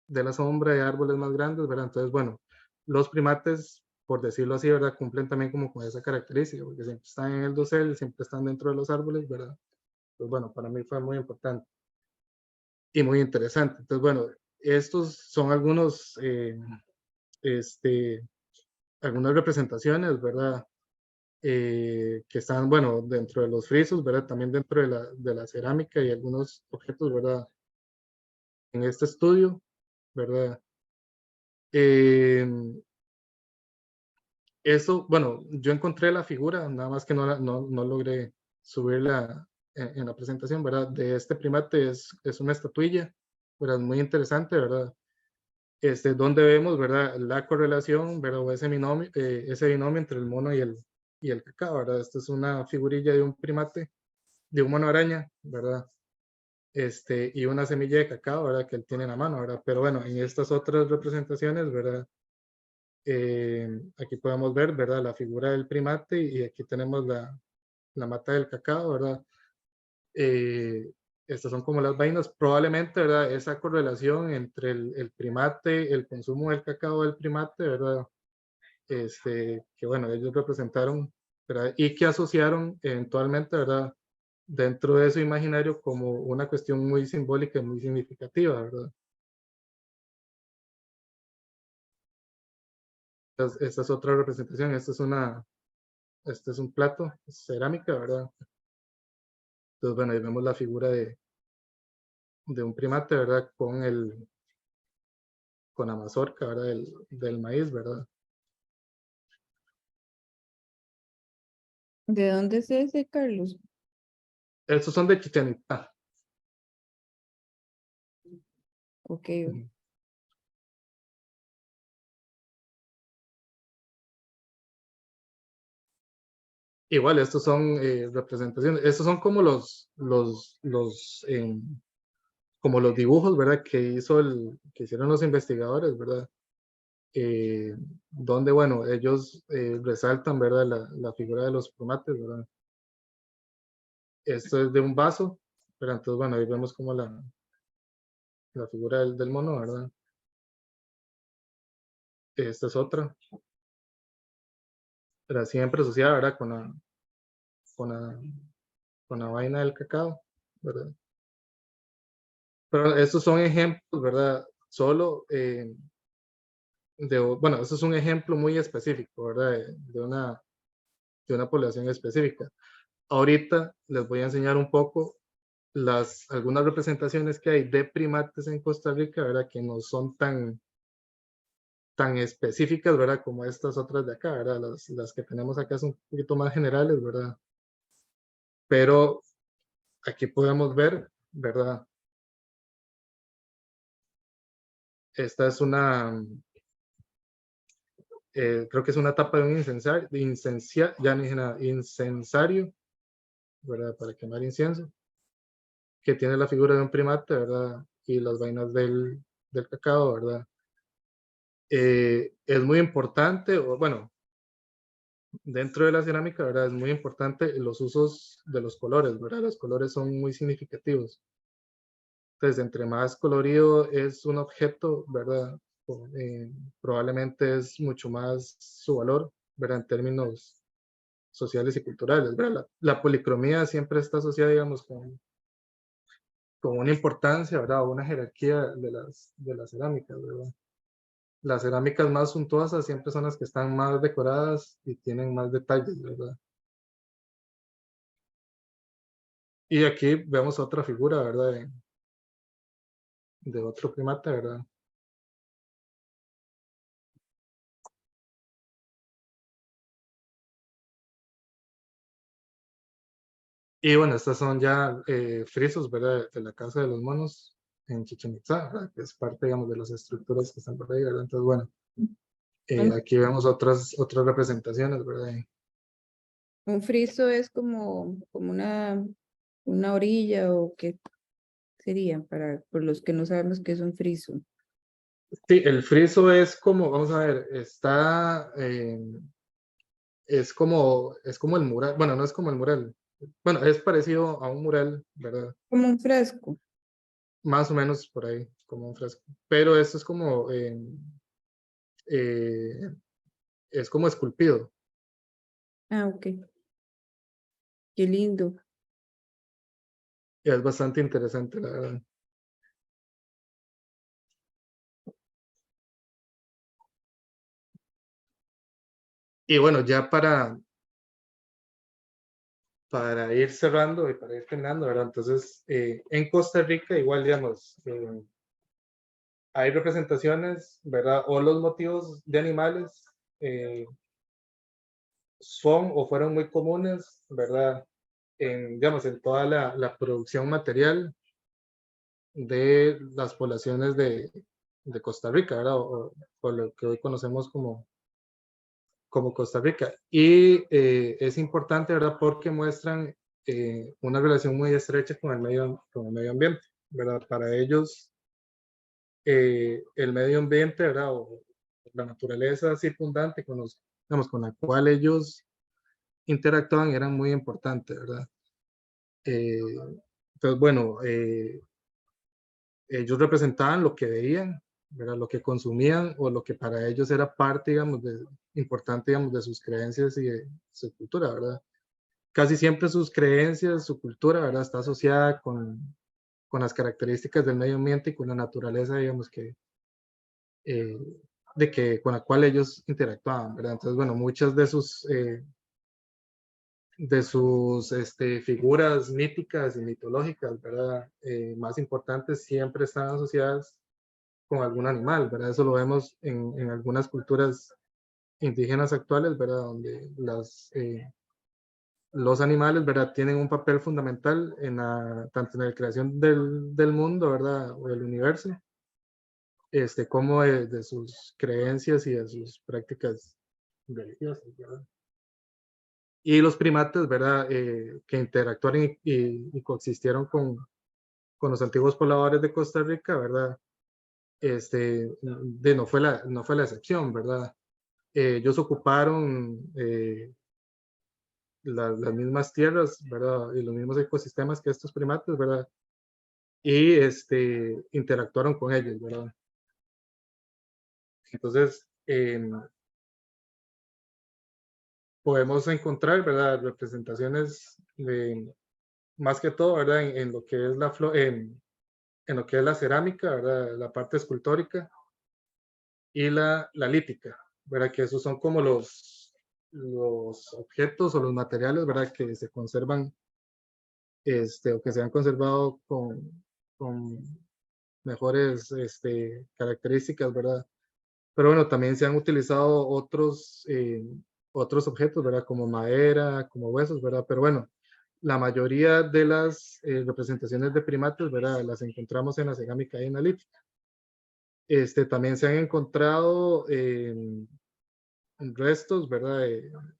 la sombra de árboles más grandes, ¿verdad? Entonces, bueno, los primates, por decirlo así, ¿verdad? Cumplen también como con esa característica, porque siempre están en el dosel, siempre están dentro de los árboles, ¿verdad? Pues bueno, para mí fue muy importante y muy interesante. Entonces, bueno, estos son este, algunas representaciones, ¿verdad? Que están, bueno, dentro de los frisos, ¿verdad? También dentro de la cerámica y algunos objetos, ¿verdad? En este estudio, ¿verdad? Eh, Eso, bueno, yo encontré la figura, nada más que no logré subirla en la presentación, ¿verdad? De este primate es una estatuilla, ¿verdad? Muy interesante, ¿verdad? Donde vemos, ¿verdad? La correlación, ¿verdad? O ese binomio entre el mono y el cacao, ¿verdad? Esta es una figurilla de un primate, de un mono araña, ¿verdad? Y una semilla de cacao, ¿verdad? Que él tiene en la mano, ¿verdad? Pero bueno, en estas otras representaciones, ¿verdad? Aquí podemos ver, ¿verdad? La figura del primate y aquí tenemos la mata del cacao, ¿verdad? Eh, Estas son como las vainas, probablemente, ¿verdad? Esa correlación entre el primate, el consumo del cacao del primate, ¿verdad? Que bueno, ellos representaron, ¿verdad? Y que asociaron eventualmente, ¿verdad? Dentro de su imaginario como una cuestión muy simbólica y muy significativa, ¿verdad? Esta es otra representación, este es un plato, cerámica, ¿verdad? Entonces, bueno, ahí vemos la figura de un primate, ¿verdad? Con la mazorca, ¿verdad? Del maíz, ¿verdad? ¿De dónde es ese, Carlos? Estos son de Chichén Itzá. Ok. Igual, estos son representaciones, estos son como como los dibujos, ¿verdad? Que hicieron los investigadores, ¿verdad? Donde, bueno, ellos resaltan, ¿verdad? La figura de los primates, ¿verdad? Esto es de un vaso, pero entonces, bueno, ahí vemos como la figura del mono, ¿verdad? Esta es otra, pero siempre asociada, ¿verdad? Con la, con la vaina del cacao, ¿verdad? Pero estos son ejemplos, ¿verdad? Solo bueno, eso es un ejemplo muy específico, ¿verdad? De una población específica. Ahorita les voy a enseñar un poco algunas representaciones que hay de primates en Costa Rica, ¿verdad? Que no son tan específicas, ¿verdad? Como estas otras de acá, ¿verdad? Las que tenemos acá son un poquito más generales, ¿verdad? Pero aquí podemos ver, ¿verdad? Esta es creo que es una tapa de un incensario, ¿verdad? Para quemar incienso, que tiene la figura de un primate, ¿verdad? Y las vainas del cacao, ¿verdad? Es muy importante, o bueno, dentro de la cerámica, ¿verdad? Es muy importante los usos de los colores, ¿verdad? Los colores son muy significativos. Entonces, entre más colorido es un objeto, ¿verdad? Probablemente es mucho más su valor, ¿verdad? En términos sociales y culturales, ¿verdad? La policromía siempre está asociada, digamos, con una importancia, ¿verdad? O una jerarquía de las cerámicas, ¿verdad? Las cerámicas más suntuosas siempre son las que están más decoradas y tienen más detalles, ¿verdad? Y aquí vemos otra figura, ¿verdad? De otro primate, ¿verdad? Y bueno, estas son ya frisos, ¿verdad? De la Casa de los Monos en Chichén Itzá, ¿verdad? Que es parte, digamos, de las estructuras que están por ahí, ¿verdad? Entonces, bueno, Un, aquí vemos otras representaciones, ¿verdad? un friso es como una orilla o qué sería por los que no sabemos qué es un friso. Sí, el friso es como, vamos a ver, es como el mural, bueno, no es como el mural, bueno, es parecido a un mural, ¿verdad? Como un fresco. Más o menos por ahí, como un fresco. Pero esto eh, es como esculpido. Ah, ok. Qué lindo. Y es bastante interesante, la verdad. Y bueno, ya para ir cerrando y para ir terminando, ¿verdad? Entonces, en Costa Rica, igual, digamos, hay representaciones, ¿verdad? O los motivos de animales eh, son o fueron muy comunes, ¿verdad? Digamos, en toda la producción material de las poblaciones de Costa Rica, ¿verdad? O lo que hoy conocemos como Costa Rica. Y es importante, ¿verdad? Porque muestran una relación muy estrecha con el medio ambiente, ¿verdad? Para ellos, el medio ambiente, ¿verdad? O la naturaleza circundante digamos, con la cual ellos interactuaban eran muy importantes, ¿verdad? Eh, entonces, bueno, ellos representaban lo que veían, ¿verdad? Lo que consumían o lo que para ellos era parte, digamos, importante, digamos, de sus creencias y de su cultura, ¿verdad? Casi siempre sus creencias, su cultura, ¿verdad? Está asociada con las características del medio ambiente y con la naturaleza, digamos, eh, con la cual ellos interactuaban, ¿verdad? Entonces, bueno, muchas de sus figuras míticas y mitológicas, ¿verdad? Más importantes siempre están asociadas con algún animal, ¿verdad? Eso lo vemos en algunas culturas indígenas actuales, ¿verdad? Donde los animales, ¿verdad? Tienen un papel fundamental tanto en la creación del mundo, ¿verdad? O del universo, como de sus creencias y de sus prácticas religiosas, ¿verdad? Y los primates, ¿verdad? Que interactuaron y coexistieron con los antiguos pobladores de Costa Rica, ¿verdad? No fue la excepción, ¿verdad? Ellos ocuparon las mismas tierras, ¿verdad? Y los mismos ecosistemas que estos primates, ¿verdad? Y interactuaron con ellos, ¿verdad? Entonces, podemos encontrar, ¿verdad? Representaciones más que todo, ¿verdad? En lo que es en lo que es la cerámica, ¿verdad? La parte escultórica y la lítica, ¿verdad? Que esos son como los objetos o los materiales, ¿verdad? Que se conservan, o que se han conservado con mejores características, ¿verdad? Pero bueno, también se han utilizado otros objetos, ¿verdad? Como madera, como huesos, ¿verdad? Pero bueno, la mayoría de las representaciones de primates, ¿verdad? Las encontramos en la cerámica y en la lítica. También se han encontrado restos, ¿verdad?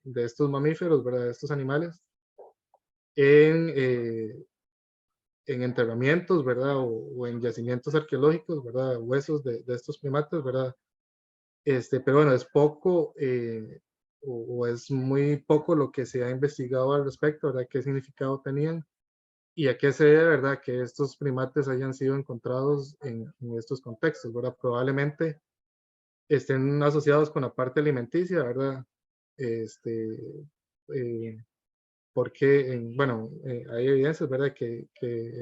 De estos mamíferos, ¿verdad? De estos animales en, eh, en enterramientos, ¿verdad? O en yacimientos arqueológicos, ¿verdad? Huesos de estos primates, ¿verdad? Pero bueno, es poco o es muy poco lo que se ha investigado al respecto, ¿verdad? ¿Qué significado tenían? ¿Y a qué se debe, verdad, que estos primates hayan sido encontrados en estos contextos, verdad? Probablemente estén asociados con la parte alimenticia, ¿verdad? Este, eh, porque, bueno, hay evidencias, ¿verdad? Que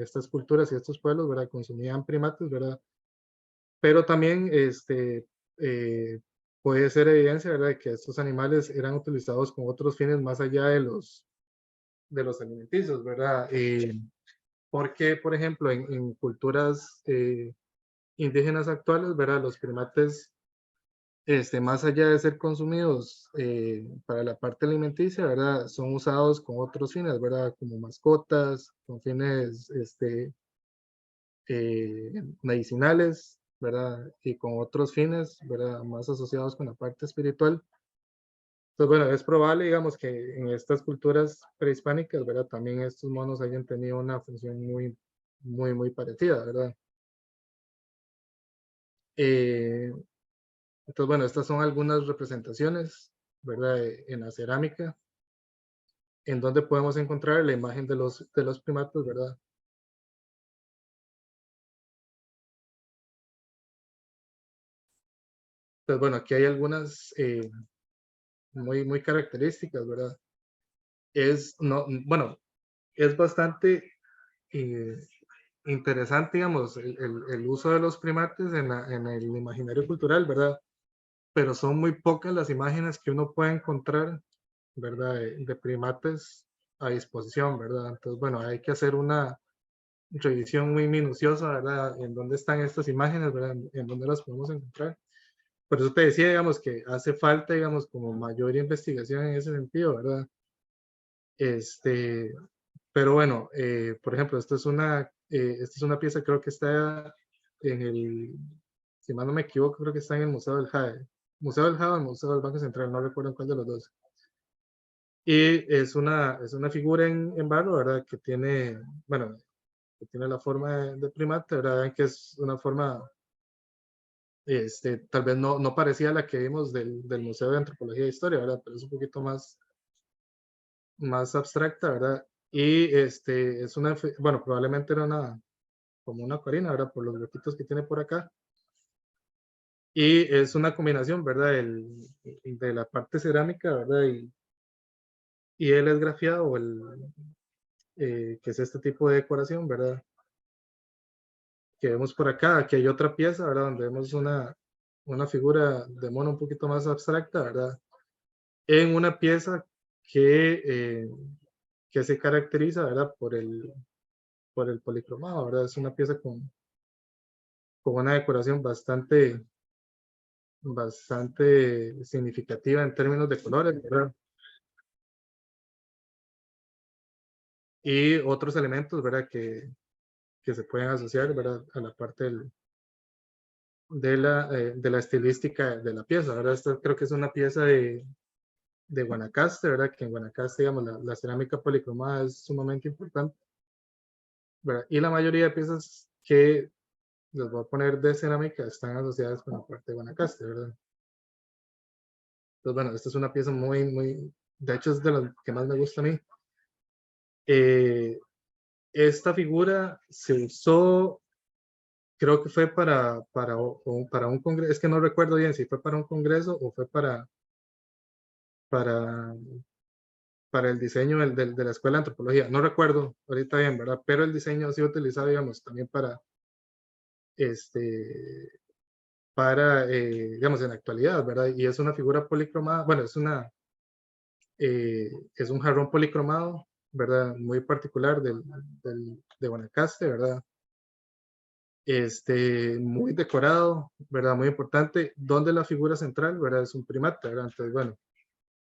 estas culturas y estos pueblos, ¿verdad? Consumían primates, ¿verdad? Pero también, eh, puede ser evidencia, ¿verdad? Que estos animales eran utilizados con otros fines más allá de los alimenticios, ¿verdad? Porque, por ejemplo, en culturas indígenas actuales, ¿verdad? Los primates, más allá de ser consumidos para la parte alimenticia, ¿verdad? Son usados con otros fines, ¿verdad? Como mascotas, con fines medicinales, ¿verdad? Y con otros fines, ¿verdad? Más asociados con la parte espiritual. Entonces, bueno, es probable, digamos, que en estas culturas prehispánicas, ¿verdad? También estos monos hayan tenido una función muy parecida, ¿verdad? Eh, entonces, bueno, estas son algunas representaciones, ¿verdad? En la cerámica, en donde podemos encontrar la imagen de los primates, ¿verdad? Entonces, bueno, aquí hay algunas muy características, ¿verdad? No, bueno, es bastante eh, interesante, digamos, el uso de los primates en el imaginario cultural, ¿verdad? Pero son muy pocas las imágenes que uno puede encontrar, ¿verdad? De primates a disposición, ¿verdad? Entonces, bueno, hay que hacer una revisión muy minuciosa, ¿verdad? En dónde están estas imágenes, ¿verdad? En dónde las podemos encontrar. Por eso te decía, digamos, que hace falta, digamos, como mayor investigación en ese sentido, ¿verdad? Este, pero bueno, por ejemplo, esta es una pieza, creo que está en el, si mal no me equivoco, creo que está en el Museo del JAE. Museo del JAE o el Museo del Banco Central, no recuerdo en cuál de los dos. Y es una figura en barro, ¿verdad? Que tiene, bueno, que tiene la forma de primate, ¿verdad? Que es una forma, tal vez no parecía a la que vimos del Museo de Antropología e Historia, ¿verdad? Pero es un poquito más abstracta, ¿verdad? Y es bueno, probablemente era como una corina, ¿verdad? Por los huequitos que tiene por acá. Y es una combinación, ¿verdad? De la parte cerámica, ¿verdad? Y el esgrafiado, que es este tipo de decoración, ¿verdad? Que vemos por acá. Aquí hay otra pieza, ¿verdad? Donde vemos una figura de mono un poquito más abstracta, ¿verdad? En una pieza que, eh, que se caracteriza, ¿verdad? Por el policromado, ¿verdad? Es una pieza con una decoración bastante significativa en términos de colores, ¿verdad? Y otros elementos, ¿verdad? Que se pueden asociar, ¿verdad? A la parte de la estilística de la pieza, ¿verdad? Esta creo que es una pieza de Guanacaste, ¿verdad? Que en Guanacaste, digamos, la cerámica policromada es sumamente importante, ¿verdad? Y la mayoría de piezas que les voy a poner de cerámica están asociadas con la parte de Guanacaste, ¿verdad? Entonces, bueno, esta es una pieza de hecho es de las que más me gusta a mí. Eh, esta figura se usó, creo que fue para un congreso, es que no recuerdo bien si fue para un congreso o fue para, para el diseño de la Escuela de Antropología. No recuerdo ahorita bien, ¿verdad? Pero el diseño ha sido utilizado, digamos, también este, digamos, en la actualidad, ¿verdad? Y es una figura policromada, bueno, es un jarrón policromado, ¿verdad? Muy particular de Guanacaste, ¿verdad? Muy decorado, ¿verdad? Muy importante, donde la figura central, ¿verdad? Es un primate, ¿verdad? Entonces, bueno,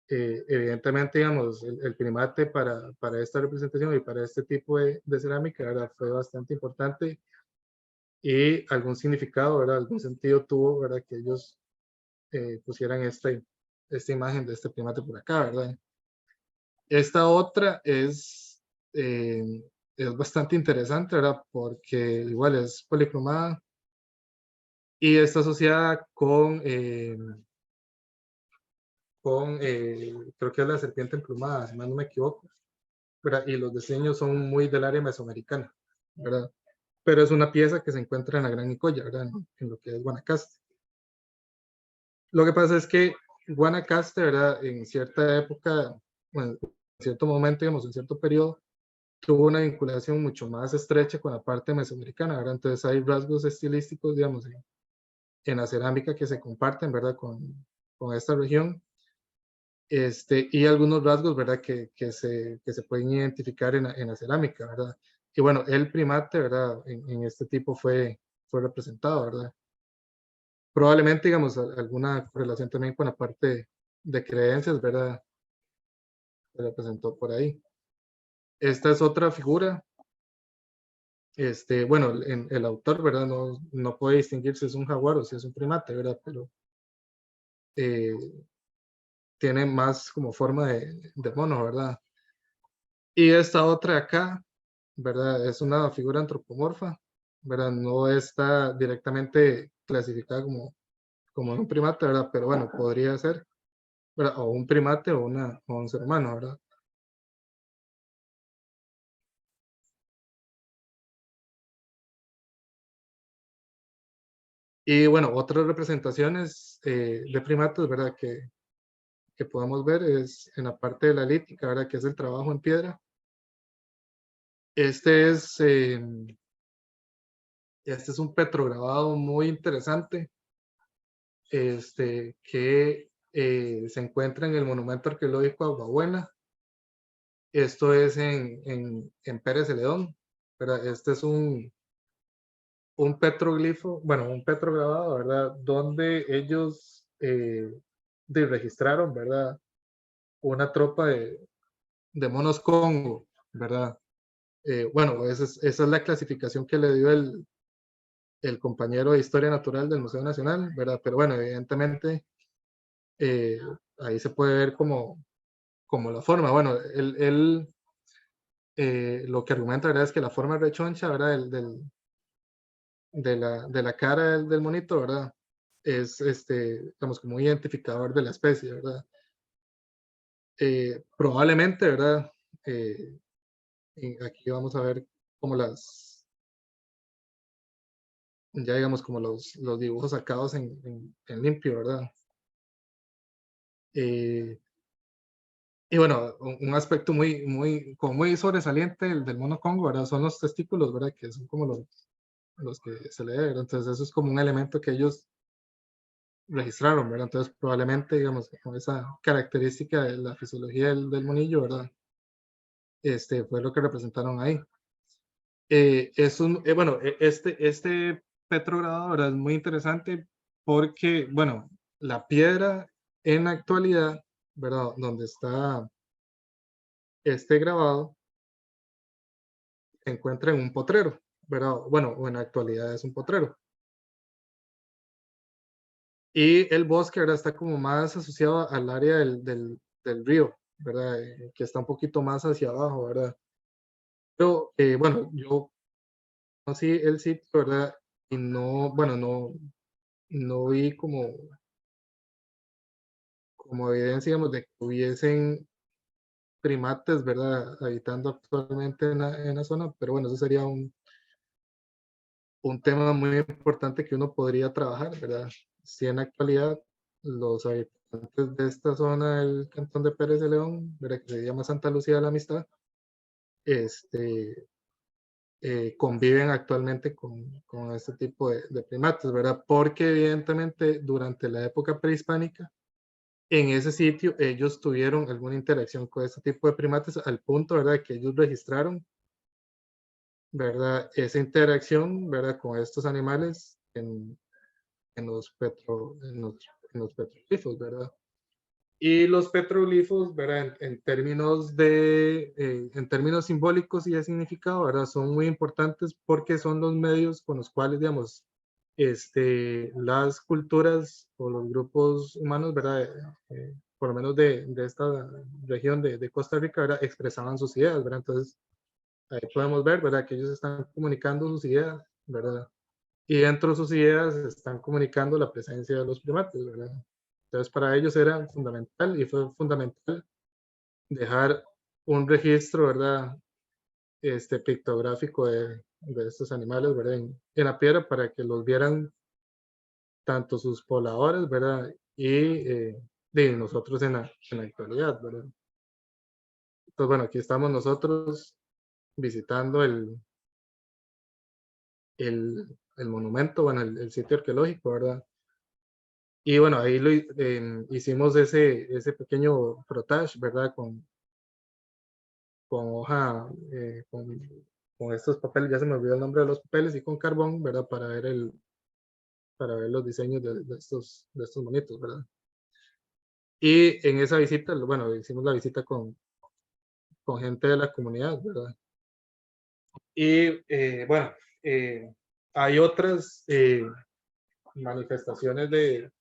evidentemente, digamos, el primate para esta representación y para este tipo de cerámica, ¿verdad? Fue bastante importante y algún significado, ¿verdad? Algún sentido tuvo, ¿verdad? Que ellos pusieran esta imagen de este primate por acá, ¿verdad? Esta otra eh, es bastante interesante, ¿verdad? Porque igual es policromada y está asociada creo que es la serpiente emplumada, si mal no me equivoco. ¿verdad? Y los diseños son muy del área mesoamericana, ¿verdad? Pero es una pieza que se encuentra en la Gran Nicoya, ¿verdad? En lo que es Guanacaste. Lo que pasa es que Guanacaste, ¿verdad? En cierta época, bueno, en cierto momento, digamos, en cierto periodo, tuvo una vinculación mucho más estrecha con la parte mesoamericana, ¿verdad? Entonces hay rasgos estilísticos, digamos, en la cerámica que se comparten, ¿verdad? Con esta región, y algunos rasgos, ¿verdad? Que se pueden identificar en la cerámica, ¿verdad? Y bueno, el primate, ¿verdad? En este tipo fue representado, ¿verdad? Probablemente, digamos, alguna correlación también con la parte de creencias, ¿verdad? Se representó por ahí. Esta es otra figura. Bueno, el autor, ¿verdad? No puede distinguir si es un jaguar o si es un primate, ¿verdad? Pero eh, tiene más como forma de mono, ¿verdad? Y esta otra de acá, ¿verdad? Es una figura antropomorfa, ¿verdad? No está directamente clasificada como un primate, ¿verdad? Pero bueno, podría ser, ¿verdad? O un primate o un ser humano, ¿verdad? Y bueno, otras representaciones de primates, ¿verdad? Que podemos ver es en la parte de la lítica, ¿verdad? Que es el trabajo en piedra. Este es, eh, este es un petrograbado muy interesante, que se encuentra en el monumento arqueológico Aguabuena. Esto es en Pérez Celedón, ¿verdad? Este es un petroglifo, bueno, un petrograbado, ¿verdad? Donde ellos registraron, ¿verdad? Una tropa de monos Congo, ¿verdad? Bueno, esa es la clasificación que le dio el compañero de Historia Natural del Museo Nacional, ¿verdad? Pero bueno, evidentemente eh, ahí se puede ver como la forma. Bueno, él lo que argumenta, ¿verdad? Es que la forma rechoncha, ¿verdad? De la cara del monito, ¿verdad? Es, digamos, como un identificador de la especie, ¿verdad? Probablemente, ¿verdad? Eh, Aquí vamos a ver como ya digamos, como los dibujos sacados en limpio, ¿verdad? Eh, y bueno, un aspecto como muy sobresaliente del mono Congo, ¿verdad? Son los testículos, ¿verdad? Que son como los que se lee, ¿verdad? Entonces eso es como un elemento que ellos registraron, ¿verdad? Entonces probablemente, digamos, con esa característica de la fisiología del monillo, ¿verdad? Fue lo que representaron ahí. Bueno, este petrogrado, ¿verdad? Es muy interesante porque, bueno, la piedra en la actualidad, ¿verdad? Donde está este grabado, se encuentra en un potrero, ¿verdad? Bueno, o en la actualidad es un potrero. Y el bosque, ¿verdad? Está como más asociado al área del río, ¿verdad? Que está un poquito más hacia abajo, ¿verdad? Pero, bueno, yo conocí el sitio, ¿verdad? Y no, bueno, no vi como evidencia, digamos, de que hubiesen primates, ¿verdad? Habitando actualmente en la zona, pero bueno, eso sería un tema muy importante que uno podría trabajar, ¿verdad? Si en la actualidad los habitantes de esta zona del cantón de Pérez de León, ¿verdad? Que se llama Santa Lucía de la Amistad, este, conviven actualmente con este tipo de primates, ¿verdad? Porque evidentemente durante la época prehispánica, en ese sitio ellos tuvieron alguna interacción con este tipo de primates al punto, ¿verdad? Que ellos registraron, ¿verdad? Esa interacción, ¿verdad? Con estos animales en los petroglifos, ¿verdad? Y los petroglifos, ¿verdad? En términos simbólicos y de significado, ¿verdad? Son muy importantes porque son los medios con los cuales, digamos, las culturas o los grupos humanos, ¿verdad? Por lo menos de esta región de Costa Rica, ¿verdad? Expresaban sus ideas, ¿verdad? Entonces, ahí podemos ver, ¿verdad? Que ellos están comunicando sus ideas, ¿verdad? Y dentro de sus ideas están comunicando la presencia de los primates, ¿verdad? Entonces, para ellos era fundamental y fue fundamental dejar un registro, ¿verdad? Pictográfico de estos animales, ¿verdad? En la piedra para que los vieran tanto sus pobladores, ¿verdad? Y de nosotros en la actualidad, ¿verdad? Entonces, bueno, aquí estamos nosotros visitando el monumento, bueno, el sitio arqueológico, ¿verdad? Y bueno, ahí hicimos ese pequeño frotage, ¿verdad? Con hoja, con estos papeles, ya se me olvidó el nombre de los papeles, y con carbón, ¿verdad? Para ver los diseños de estos monitos, ¿verdad? Y en esa visita, bueno, hicimos la visita con gente de la comunidad, ¿verdad? Y bueno, hay otras manifestaciones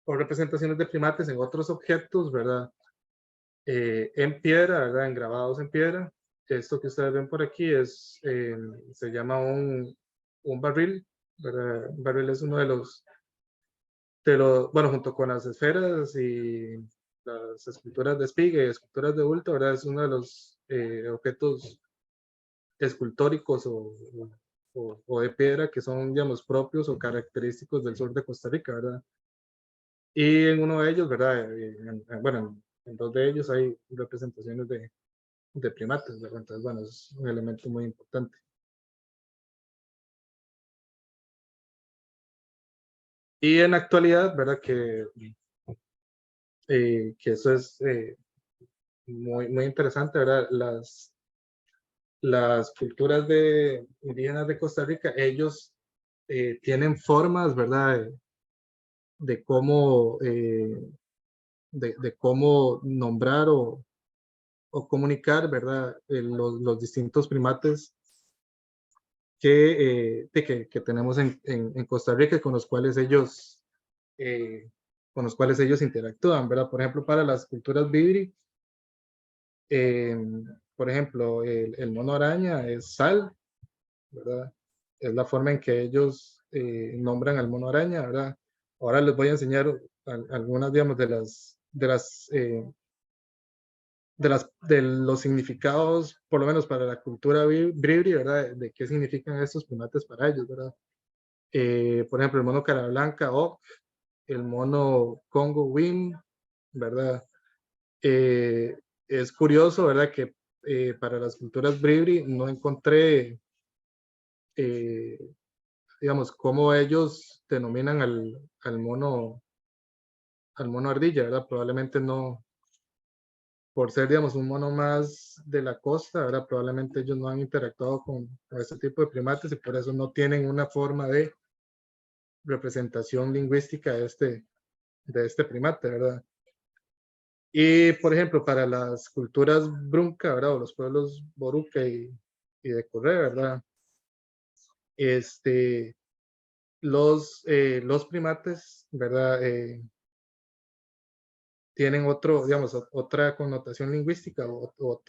o representaciones de primates en otros objetos, ¿verdad? En piedra, ¿verdad? En grabados en piedra. Esto que ustedes ven por aquí se llama un barril, ¿verdad? Un barril es uno bueno, junto con las esferas y las esculturas de espiga y esculturas de bulto, ¿verdad? Es uno de los objetos escultóricos o de piedra que son, digamos, propios o característicos del sur de Costa Rica, ¿verdad? Y en uno de ellos, ¿verdad? Bueno, en dos de ellos hay representaciones de primates, ¿verdad? Entonces, bueno, es un elemento muy importante. Y en la actualidad, ¿verdad? Que eso es muy, muy interesante, ¿verdad? Las culturas indígenas de Costa Rica, ellos tienen formas, ¿verdad? De cómo, de cómo nombrar o comunicar, ¿verdad? Los distintos primates que tenemos en Costa Rica, eh, con los cuales ellos interactúan, ¿verdad? Por ejemplo, para las culturas Bibri, eh, por ejemplo, el mono araña es Sal, ¿verdad? Es la forma en que ellos nombran al mono araña, ¿verdad? Ahora les voy a enseñar algunas, digamos, de los significados, por lo menos para la cultura Bribri, ¿verdad? De qué significan estos primates para ellos, ¿verdad? Por ejemplo, el mono cara blanca, Oc, el mono Congo Win, ¿verdad? Es curioso, ¿verdad? Que para las culturas Bribri no encontré, eh, digamos, cómo ellos denominan al mono ardilla, ¿verdad? Probablemente no, por ser, digamos, un mono más de la costa, ¿verdad? Probablemente ellos no han interactuado con este tipo de primates y por eso no tienen una forma de representación lingüística de este primate, ¿verdad? Y, por ejemplo, para las culturas Brunca, ¿verdad? O los pueblos Boruca y de Corré, ¿verdad? Los primates, ¿verdad? Tienen digamos, otra connotación lingüística o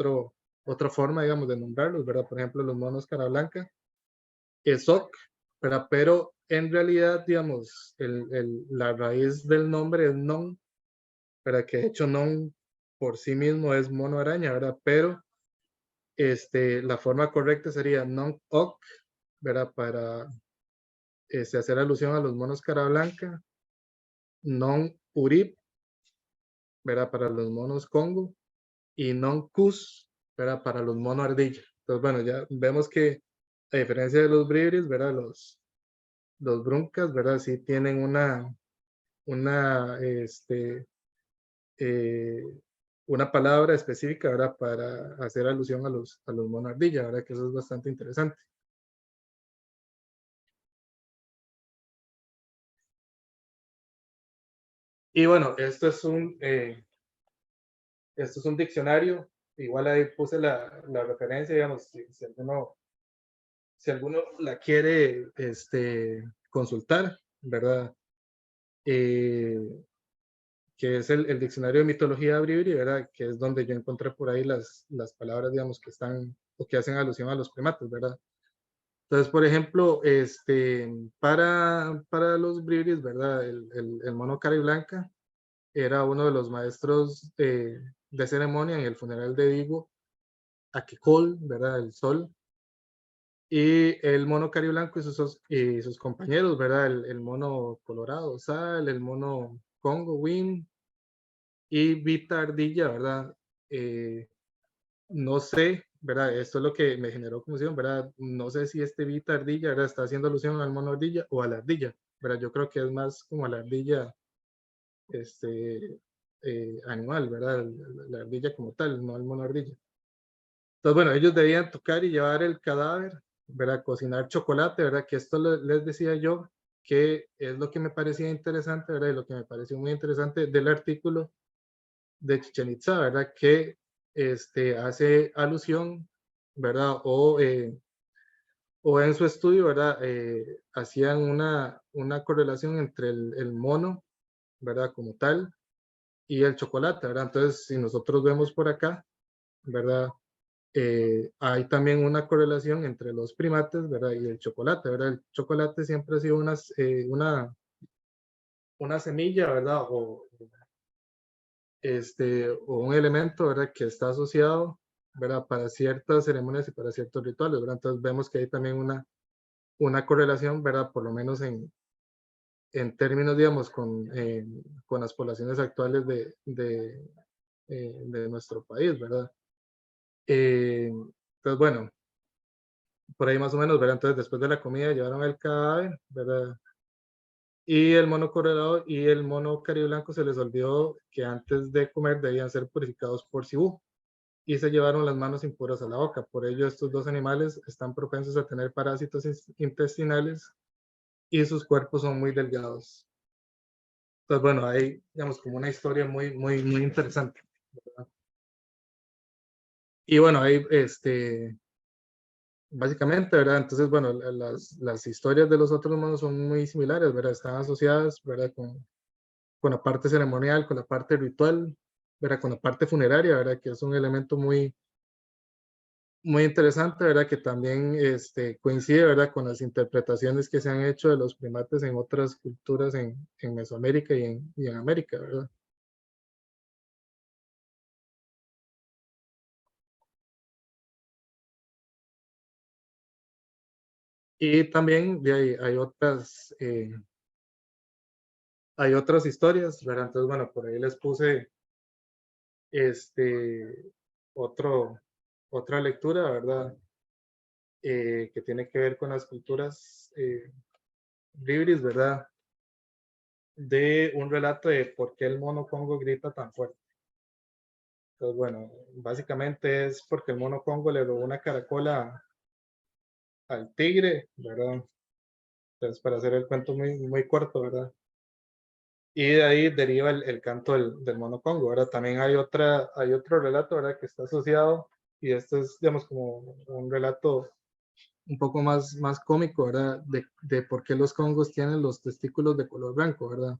otra forma, digamos, de nombrarlos, ¿verdad? Por ejemplo, los monos cara blanca es Oc, ¿verdad? Pero en realidad, digamos, la raíz del nombre es Non, ¿verdad? Que de hecho Non por sí mismo es mono araña, ¿verdad? Pero la forma correcta sería Non Oc, ¿verdad? Para hacer alusión a los monos cara blanca, Non Urip, ¿verdad? Para los monos Congo, y Non Cus, ¿verdad? Para los monos ardilla. Entonces, bueno, ya vemos que a diferencia de los bribris, ¿verdad? Los bruncas, ¿verdad? Sí tienen una, eh, una palabra específica, ¿verdad? Para hacer alusión a los monos ardilla, ¿verdad? Que eso es bastante interesante. Y bueno, esto es un diccionario, igual ahí puse la referencia, digamos, si alguno la quiere consultar, ¿verdad? Eh, que es el diccionario de mitología bribri, ¿verdad? Que es donde yo encontré por ahí las palabras, digamos, que están o que hacen alusión a los primates, ¿verdad? Entonces, por ejemplo, para los bribris, ¿verdad? El mono cara y blanca era uno de los maestros de ceremonia en el funeral de Diego Aquicol, ¿verdad? El Sol. Y el mono cariblanco y sus compañeros, ¿verdad? El mono colorado, Sal, el mono Congo, Win, y Vita Ardilla, ¿verdad? No sé, ¿verdad? Esto es lo que me generó confusión, ¿verdad? No sé si este Vita Ardilla, ¿verdad? Está haciendo alusión al mono ardilla o a la ardilla, ¿verdad? Yo creo que es más como a la ardilla, animal, ¿verdad? La ardilla como tal, no al mono ardilla. Entonces, bueno, ellos debían tocar y llevar el cadáver, ¿verdad? Cocinar chocolate, ¿verdad? Que esto les decía yo, que es lo que me parecía interesante, ¿verdad? Y lo que me pareció muy interesante del artículo de Chichen Itza, ¿verdad? Que hace alusión, ¿verdad? O en su estudio, ¿verdad? Hacían una correlación entre el mono, ¿verdad? Como tal, y el chocolate, ¿verdad? Entonces, si nosotros vemos por acá, ¿verdad? Hay también una correlación entre los primates, ¿verdad? Y el chocolate, ¿verdad? El chocolate siempre ha sido una semilla, ¿verdad? O un elemento, ¿verdad? Que está asociado, ¿verdad? Para ciertas ceremonias y para ciertos rituales, ¿verdad? Entonces vemos que hay también una correlación, ¿verdad? Por lo menos en términos, digamos, con las poblaciones actuales de nuestro país, ¿verdad? Entonces, bueno, por ahí más o menos, ¿verdad? Entonces, después de la comida llevaron el cadáver, ¿verdad? Y el mono colorado y el mono cariblanco se les olvidó que antes de comer debían ser purificados por Cibú y se llevaron las manos impuras a la boca. Por ello, estos dos animales están propensos a tener parásitos intestinales y sus cuerpos son muy delgados. Entonces, bueno, hay, digamos, como una historia muy, muy, muy interesante, ¿verdad? Y bueno, ahí, básicamente, ¿verdad? Entonces, bueno, las historias de los otros monos son muy similares, ¿verdad? Están asociadas, ¿verdad? Con la parte ceremonial, con la parte ritual, ¿verdad? Con la parte funeraria, ¿verdad? Que es un elemento muy, muy interesante, ¿verdad? Que también coincide, ¿verdad? Con las interpretaciones que se han hecho de los primates en otras culturas en Mesoamérica y en América, ¿verdad? Y también de ahí hay otras historias, ¿verdad? Entonces, bueno, por ahí les puse este, otro, otra lectura, ¿verdad? Que tiene que ver con las culturas libres, ¿verdad? De un relato de por qué el mono Congo grita tan fuerte. Entonces, bueno, básicamente es porque el mono Congo le robó una caracola al tigre, ¿verdad? Entonces, para hacer el cuento muy, muy corto, ¿verdad? Y de ahí deriva el canto del mono Congo, ¿verdad? También hay otro relato, ¿verdad? Que está asociado, y esto es, digamos, como un relato un poco más cómico, ¿verdad? De por qué los congos tienen los testículos de color blanco, ¿verdad?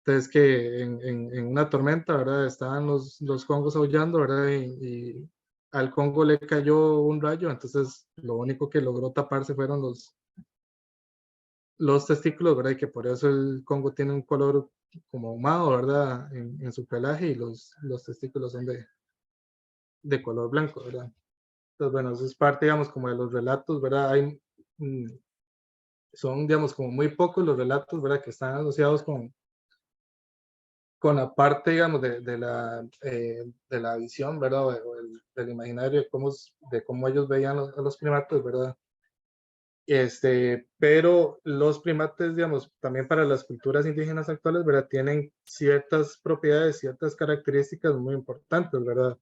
Entonces que en una tormenta, ¿verdad? Estaban los congos aullando, ¿verdad? Y al congo le cayó un rayo, entonces lo único que logró taparse fueron los testículos, ¿verdad? Y que por eso el congo tiene un color como ahumado, ¿verdad? En su pelaje y los testículos son de color blanco, ¿verdad? Entonces, bueno, eso es parte, digamos, como de los relatos, ¿verdad? Mm, son, digamos, como muy pocos los relatos, ¿verdad? Que están asociados con la parte, digamos, de la visión, ¿verdad? O del imaginario de cómo ellos veían a los primates, ¿verdad? Pero los primates, digamos, también para las culturas indígenas actuales, ¿verdad? Tienen ciertas propiedades, ciertas características muy importantes, ¿verdad?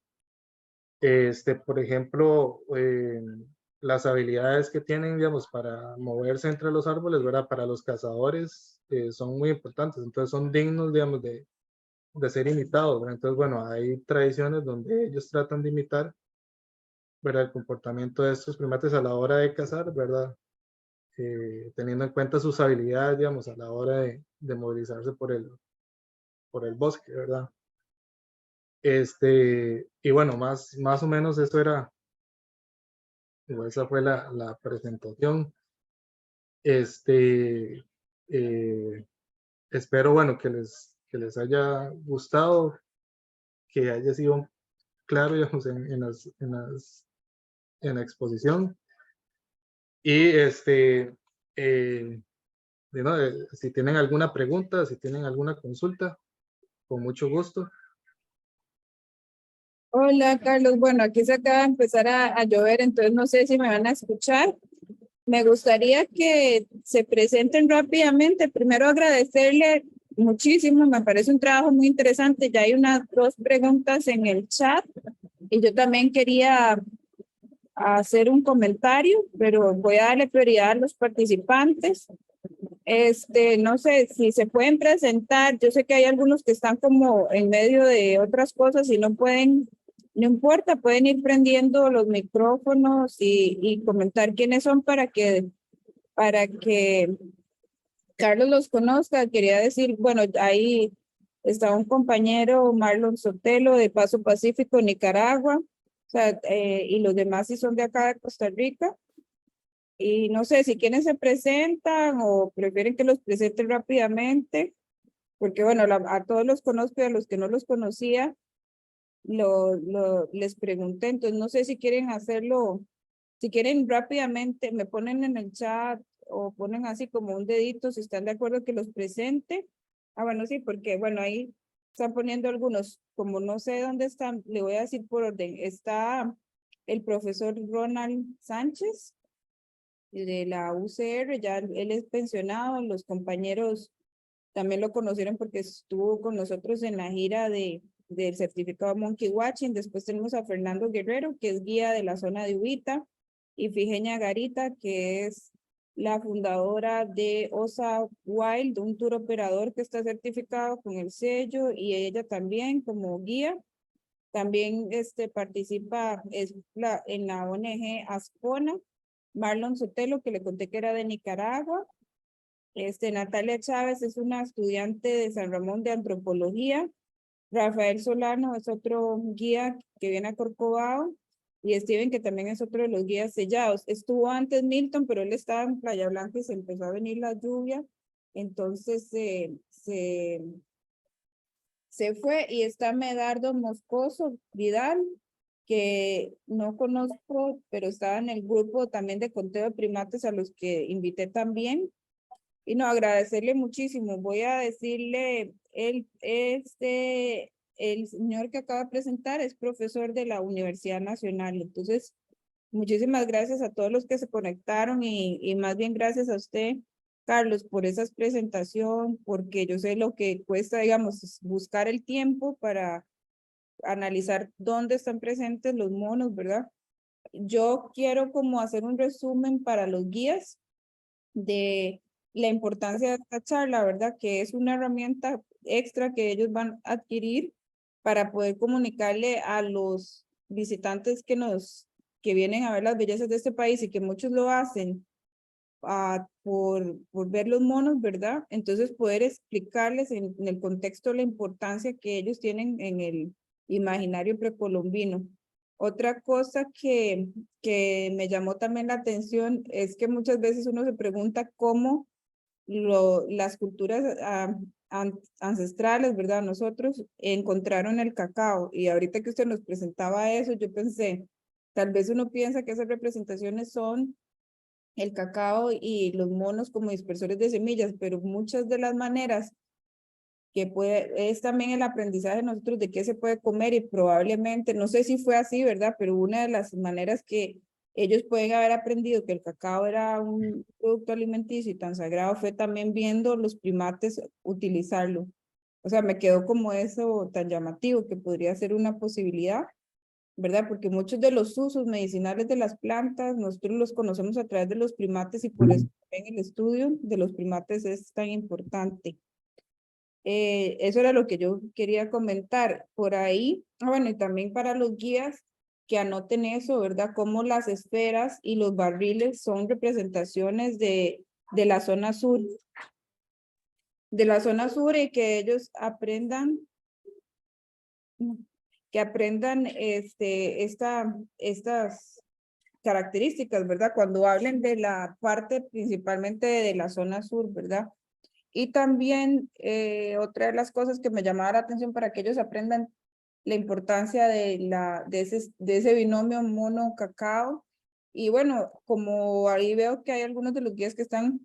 Por ejemplo, las habilidades que tienen, digamos, para moverse entre los árboles, ¿verdad? Para los cazadores son muy importantes, entonces son dignos, digamos, de ser imitados, ¿verdad? Entonces, bueno, hay tradiciones donde ellos tratan de imitar, ¿verdad? El comportamiento de estos primates a la hora de cazar, ¿verdad? Teniendo en cuenta sus habilidades, digamos, a la hora de movilizarse por el bosque, ¿verdad? Y bueno, más o menos eso era, esa fue la presentación. Este, eh, Espero, bueno, que les haya gustado. que haya sido claro, digamos, en la exposición. Y ¿no? Si tienen alguna pregunta, si tienen alguna consulta, con mucho gusto. Hola, Carlos. Bueno, aquí se acaba de empezar a llover, entonces no sé si me van a escuchar. Me gustaría que se presenten rápidamente. Primero agradecerle muchísimo, me parece un trabajo muy interesante. Ya hay unas 2 preguntas en el chat y yo también quería hacer un comentario, pero voy a darle prioridad a los participantes. No sé si se pueden presentar. Yo sé que hay algunos que están como en medio de otras cosas y no pueden, no importa, pueden ir prendiendo los micrófonos y comentar quiénes son para que Carlos los conozca. Quería decir, bueno, ahí está un compañero, Marlon Sotelo, de Paso Pacífico, Nicaragua, o sea, y los demás sí son de acá de Costa Rica. Y no sé si quieren se presentan o prefieren que los presenten rápidamente, porque bueno, a todos los conozco y a los que no los conocía, les pregunté, entonces no sé si quieren hacerlo, si quieren rápidamente, me ponen en el chat o ponen así como un dedito si están de acuerdo que los presente. Ah, bueno, sí, porque bueno, ahí están poniendo algunos, como no sé dónde están, le voy a decir por orden. Está el profesor Ronald Sánchez de la UCR, ya él es pensionado, los compañeros también lo conocieron porque estuvo con nosotros en la gira del certificado Monkey Watching. Después tenemos a Fernando Guerrero, que es guía de la zona de Ubita, y Figenia Garita, que es la fundadora de OSA Wild, un tour operador que está certificado con el sello, y ella también como guía. También participa en la ONG Ascona. Marlon Sotelo, que le conté que era de Nicaragua. Natalia Chávez es una estudiante de San Ramón de antropología. Rafael Solano es otro guía que viene a Corcovado. Y Steven, que también es otro de los guías sellados. Estuvo antes Milton, pero él estaba en Playa Blanca y se empezó a venir la lluvia. Entonces se fue. Y está Medardo Moscoso Vidal, que no conozco, pero estaba en el grupo también de conteo de primates a los que invité también. Y no, agradecerle muchísimo. Voy a decirle, el señor que acaba de presentar es profesor de la Universidad Nacional. Entonces, muchísimas gracias a todos los que se conectaron y más bien gracias a usted, Carlos, por esa presentación, porque yo sé lo que cuesta, digamos, buscar el tiempo para analizar dónde están presentes los monos, ¿verdad? Yo quiero como hacer un resumen para los guías de la importancia de esta charla, ¿verdad? Que es una herramienta extra que ellos van a adquirir para poder comunicarle a los visitantes que vienen a ver las bellezas de este país y que muchos lo hacen por ver los monos, ¿verdad? Entonces poder explicarles en el contexto la importancia que ellos tienen en el imaginario precolombino. Otra cosa que me llamó también la atención es que muchas veces uno se pregunta cómo las culturas ancestrales, ¿verdad? Nosotros encontraron el cacao y ahorita que usted nos presentaba eso, yo pensé, tal vez uno piensa que esas representaciones son el cacao y los monos como dispersores de semillas, pero muchas de las maneras es también el aprendizaje de nosotros de qué se puede comer y probablemente, no sé si fue así, ¿verdad? Pero una de las maneras que ellos pueden haber aprendido que el cacao era un producto alimenticio y tan sagrado fue también viendo los primates utilizarlo. O sea, me quedó como eso tan llamativo que podría ser una posibilidad, ¿verdad? Porque muchos de los usos medicinales de las plantas, nosotros los conocemos a través de los primates y por eso también el estudio de los primates es tan importante. Eso era lo que yo quería comentar por ahí. Bueno, y también para los guías que anoten eso, ¿verdad? Cómo las esferas y los barriles son representaciones de la zona sur. De la zona sur y que ellos aprendan estas características, ¿verdad? Cuando hablen de la parte principalmente de la zona sur, ¿verdad? Y también otra de las cosas que me llamaba la atención para que ellos aprendan la importancia de ese binomio mono-cacao. Y bueno, como ahí veo que hay algunos de los guías que están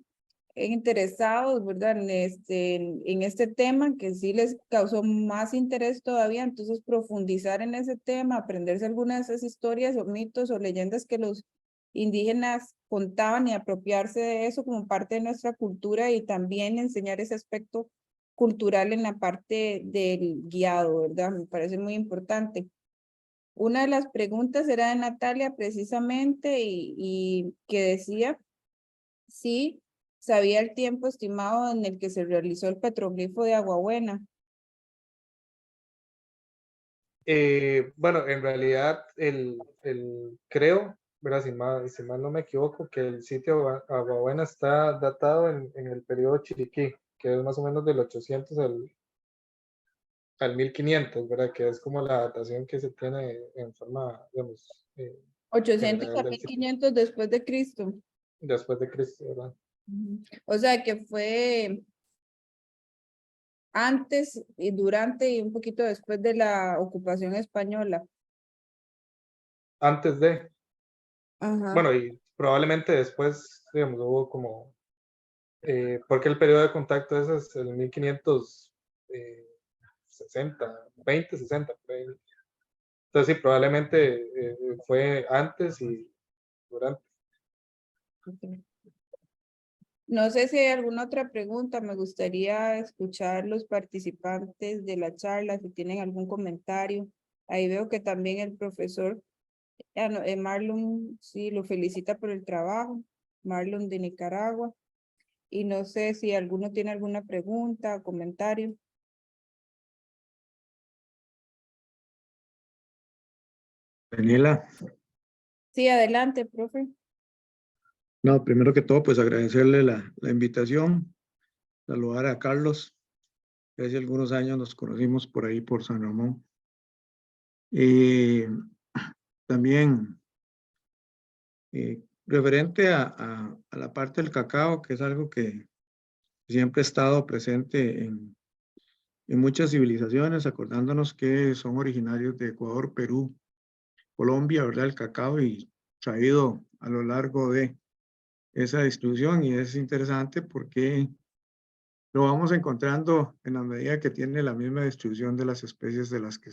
interesados, ¿verdad? En este tema, que sí les causó más interés todavía, entonces profundizar en ese tema, aprenderse algunas de esas historias o mitos o leyendas que los indígenas contaban y apropiarse de eso como parte de nuestra cultura y también enseñar ese aspecto cultural en la parte del guiado, ¿verdad? Me parece muy importante. Una de las preguntas era de Natalia precisamente y que decía si sabía el tiempo estimado en el que se realizó el petroglifo de Agua Buena. Bueno, en realidad creo, ¿verdad? Si mal no me equivoco, que el sitio Agua Buena está datado en el periodo Chiriquí, que es más o menos del 800 al 1500, ¿verdad? Que es como la datación que se tiene en forma, digamos, 800 general a del sitio, 1500 después de Cristo. después de Cristo, ¿verdad? O sea que fue antes y durante y un poquito después de la ocupación española. Antes de, Ajá. bueno, y probablemente después, digamos, hubo como, porque el periodo de contacto es el 1560, 20, 60, por ahí. Entonces sí, probablemente fue antes y durante. Okay. No sé si hay alguna otra pregunta. Me gustaría escuchar los participantes de la charla, si tienen algún comentario. Ahí veo que también el profesor Marlon, sí, lo felicita por el trabajo. Marlon de Nicaragua. Y no sé si alguno tiene alguna pregunta o comentario. Daniela, Sí, adelante, profe. no, primero que todo, pues agradecerle la invitación, saludar a Carlos, que hace algunos años nos conocimos por ahí, por San Ramón. Y también, referente a la parte del cacao, que es algo que siempre ha estado presente en muchas civilizaciones, acordándonos que son originarios de Ecuador, Perú, Colombia, ¿verdad? El cacao y traído a lo largo de esa distribución, y es interesante porque lo vamos encontrando en la medida que tiene la misma distribución de las especies de las que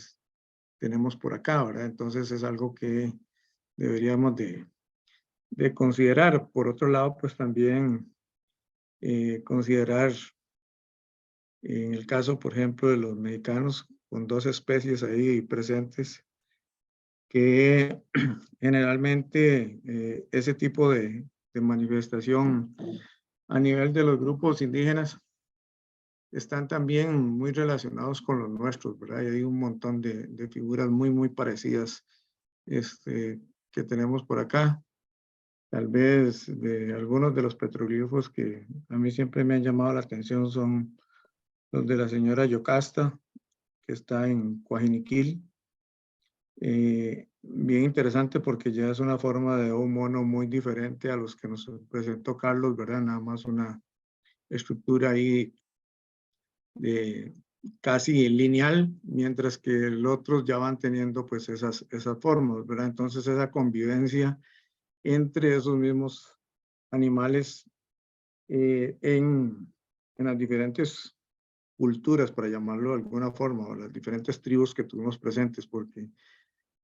tenemos por acá, ¿verdad? Entonces es algo que deberíamos de considerar. Por otro lado, pues también considerar en el caso, por ejemplo, de los mexicanos, con dos especies ahí presentes, que generalmente ese tipo de manifestación a nivel de los grupos indígenas están también muy relacionados con los nuestros, ¿verdad? Y hay un montón de figuras muy parecidas que tenemos por acá. Tal vez de algunos de los petroglifos que a mí siempre me han llamado la atención son los de la señora Yocasta, que está en Coajiniquil. Bien interesante porque ya es una forma de un mono muy diferente a los que nos presentó Carlos, ¿verdad? Nada más una estructura ahí de casi lineal, mientras que los otros ya van teniendo pues esas formas, ¿verdad? Entonces esa convivencia entre esos mismos animales en las diferentes culturas, para llamarlo de alguna forma, o las diferentes tribus que tuvimos presentes, porque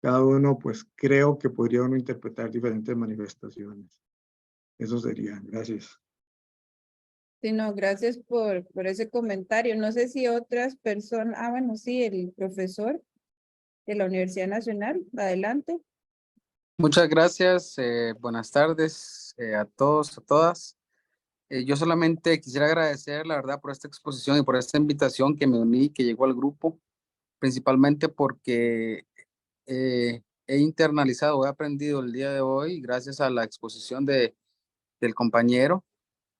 cada uno pues creo que podría uno interpretar diferentes manifestaciones. Eso sería, gracias. Sí, no, gracias por ese comentario. No sé si otras personas, bueno, sí, el profesor de la Universidad Nacional, adelante. Muchas gracias, buenas tardes a todos, a todas. Yo solamente quisiera agradecer, la verdad, por esta exposición y por esta invitación que me uní, que llegó al grupo, principalmente porque he internalizado, he aprendido el día de hoy, gracias a la exposición del compañero,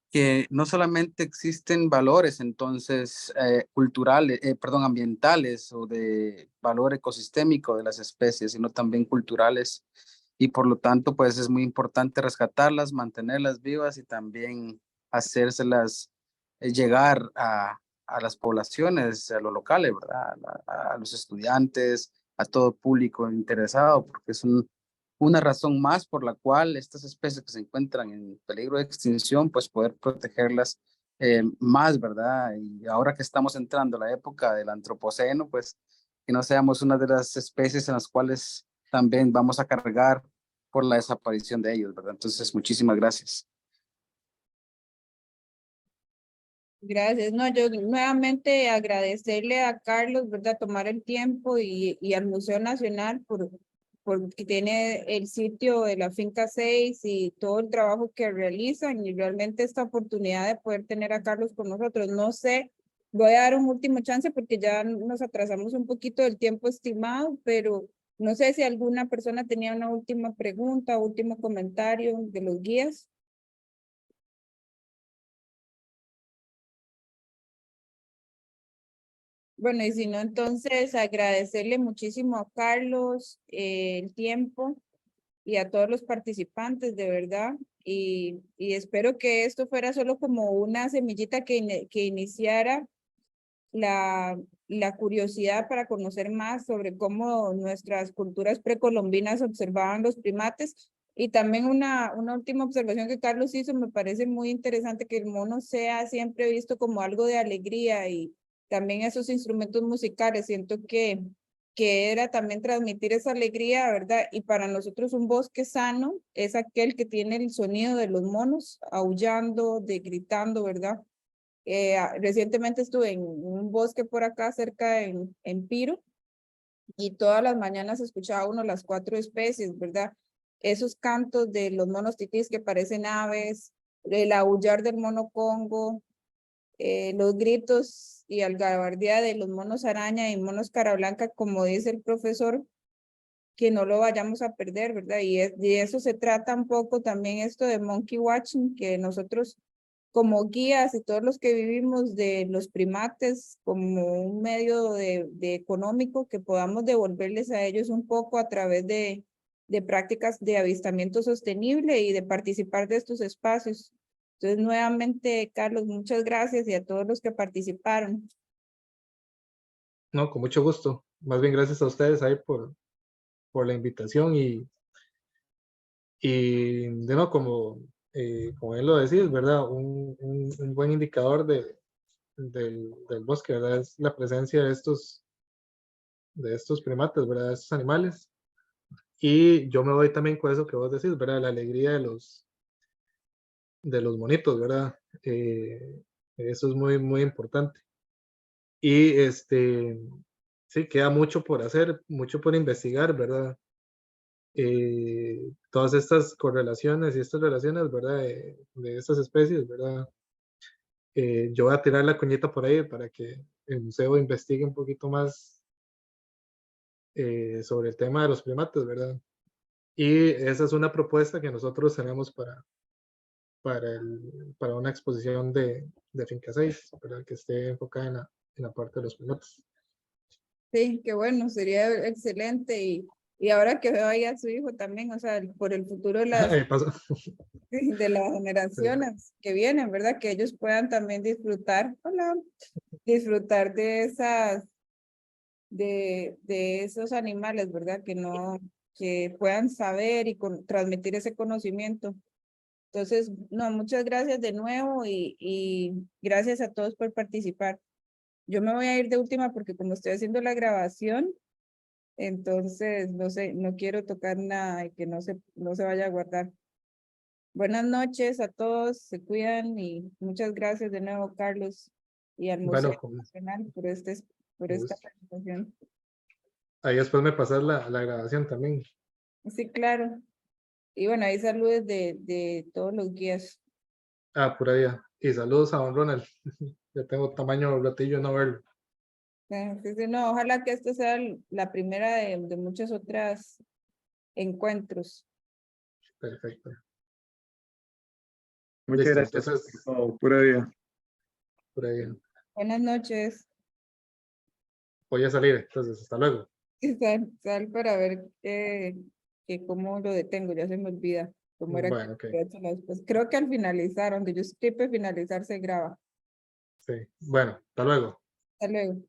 que no solamente existen valores entonces culturales, perdón, ambientales o de valor ecosistémico de las especies, sino también culturales y por lo tanto pues es muy importante rescatarlas, mantenerlas vivas y también hacérselas llegar a las poblaciones, a los locales, ¿verdad? A los estudiantes, a todo público interesado, porque es una razón más por la cual estas especies que se encuentran en peligro de extinción, pues poder protegerlas más, ¿verdad? Y ahora que estamos entrando a la época del antropoceno, pues que no seamos una de las especies en las cuales también vamos a cargar por la desaparición de ellos, ¿verdad? Entonces, muchísimas gracias. Gracias. No, yo nuevamente agradecerle a Carlos, ¿verdad? Tomar el tiempo y al Museo Nacional porque tiene el sitio de la Finca 6 y todo el trabajo que realizan y realmente esta oportunidad de poder tener a Carlos con nosotros. No sé, voy a dar un último chance porque ya nos atrasamos un poquito del tiempo estimado, pero no sé si alguna persona tenía una última pregunta, último comentario de los guías. Bueno, y si no, entonces agradecerle muchísimo a Carlos el tiempo y a todos los participantes, de verdad. Y espero que esto fuera solo como una semillita que iniciara la curiosidad para conocer más sobre cómo nuestras culturas precolombinas observaban los primates. Y también una última observación que Carlos hizo, me parece muy interesante que el mono sea siempre visto como algo de alegría y también esos instrumentos musicales. Siento que era también transmitir esa alegría, ¿verdad? Y para nosotros un bosque sano es aquel que tiene el sonido de los monos aullando, gritando, ¿verdad? Recientemente estuve en un bosque por acá cerca en Piro y todas las mañanas escuchaba uno las 4 especies, ¿verdad? Esos cantos de los monos titís que parecen aves, el aullar del mono congo, los gritos y algarabía de los monos araña y monos cara blanca, como dice el profesor, que no lo vayamos a perder, ¿verdad? Y de eso se trata un poco también esto de monkey watching, que nosotros como guías y todos los que vivimos de los primates como un medio de económico que podamos devolverles a ellos un poco a través de prácticas de avistamiento sostenible y de participar de estos espacios. Entonces, nuevamente, Carlos, muchas gracias y a todos los que participaron. No, con mucho gusto. Más bien gracias a ustedes ahí por la invitación y de nuevo, como él lo decía, es verdad, un buen indicador del bosque, ¿verdad? Es la presencia de estos primates, ¿verdad? De estos animales. Y yo me voy también con eso que vos decís, ¿verdad? La alegría de los monitos, ¿verdad? Eso es muy, muy importante. Y sí, queda mucho por hacer, mucho por investigar, ¿verdad? Todas estas correlaciones y estas relaciones, ¿verdad? De estas especies, ¿verdad? Yo voy a tirar la cuñita por ahí para que el museo investigue un poquito más sobre el tema de los primates, ¿verdad? Y esa es una propuesta que nosotros tenemos para una exposición de Finca 6, ¿verdad? Que esté enfocada en la parte de los primates. Sí, qué bueno, sería excelente y ahora que veo ahí a su hijo también, o sea, por el futuro de Pasó. de las generaciones que vienen, ¿verdad? Que ellos puedan también disfrutar, hola, disfrutar de de esos animales, ¿verdad? Que puedan saber y transmitir ese conocimiento. Entonces, no, muchas gracias de nuevo y gracias a todos por participar. Yo me voy a ir de última porque como estoy haciendo la grabación, entonces no sé, no quiero tocar nada y que no se vaya a guardar. Buenas noches a todos, se cuidan y muchas gracias de nuevo, Carlos, y al Museo Bueno, Nacional por esta gusto. presentación. Ahí después me pasas la grabación también. Sí, claro. Y bueno, ahí saludos de todos los guías. Ah, por allá. Y saludos a don Ronald. Ya tengo tamaño platillo no verlo. Sí, sí, no, ojalá que esta sea la primera de muchos otros encuentros. Perfecto. Muchas Listo, gracias. entonces, Pura vida. por ahí Buenas noches. voy a salir. Entonces, hasta luego. Sal para ver que cómo lo detengo, ya se me olvida cómo era que Bueno, ok. había hecho la después. Creo que al finalizar, donde yo escribe finalizar se graba. Bueno, hasta luego. Hasta luego.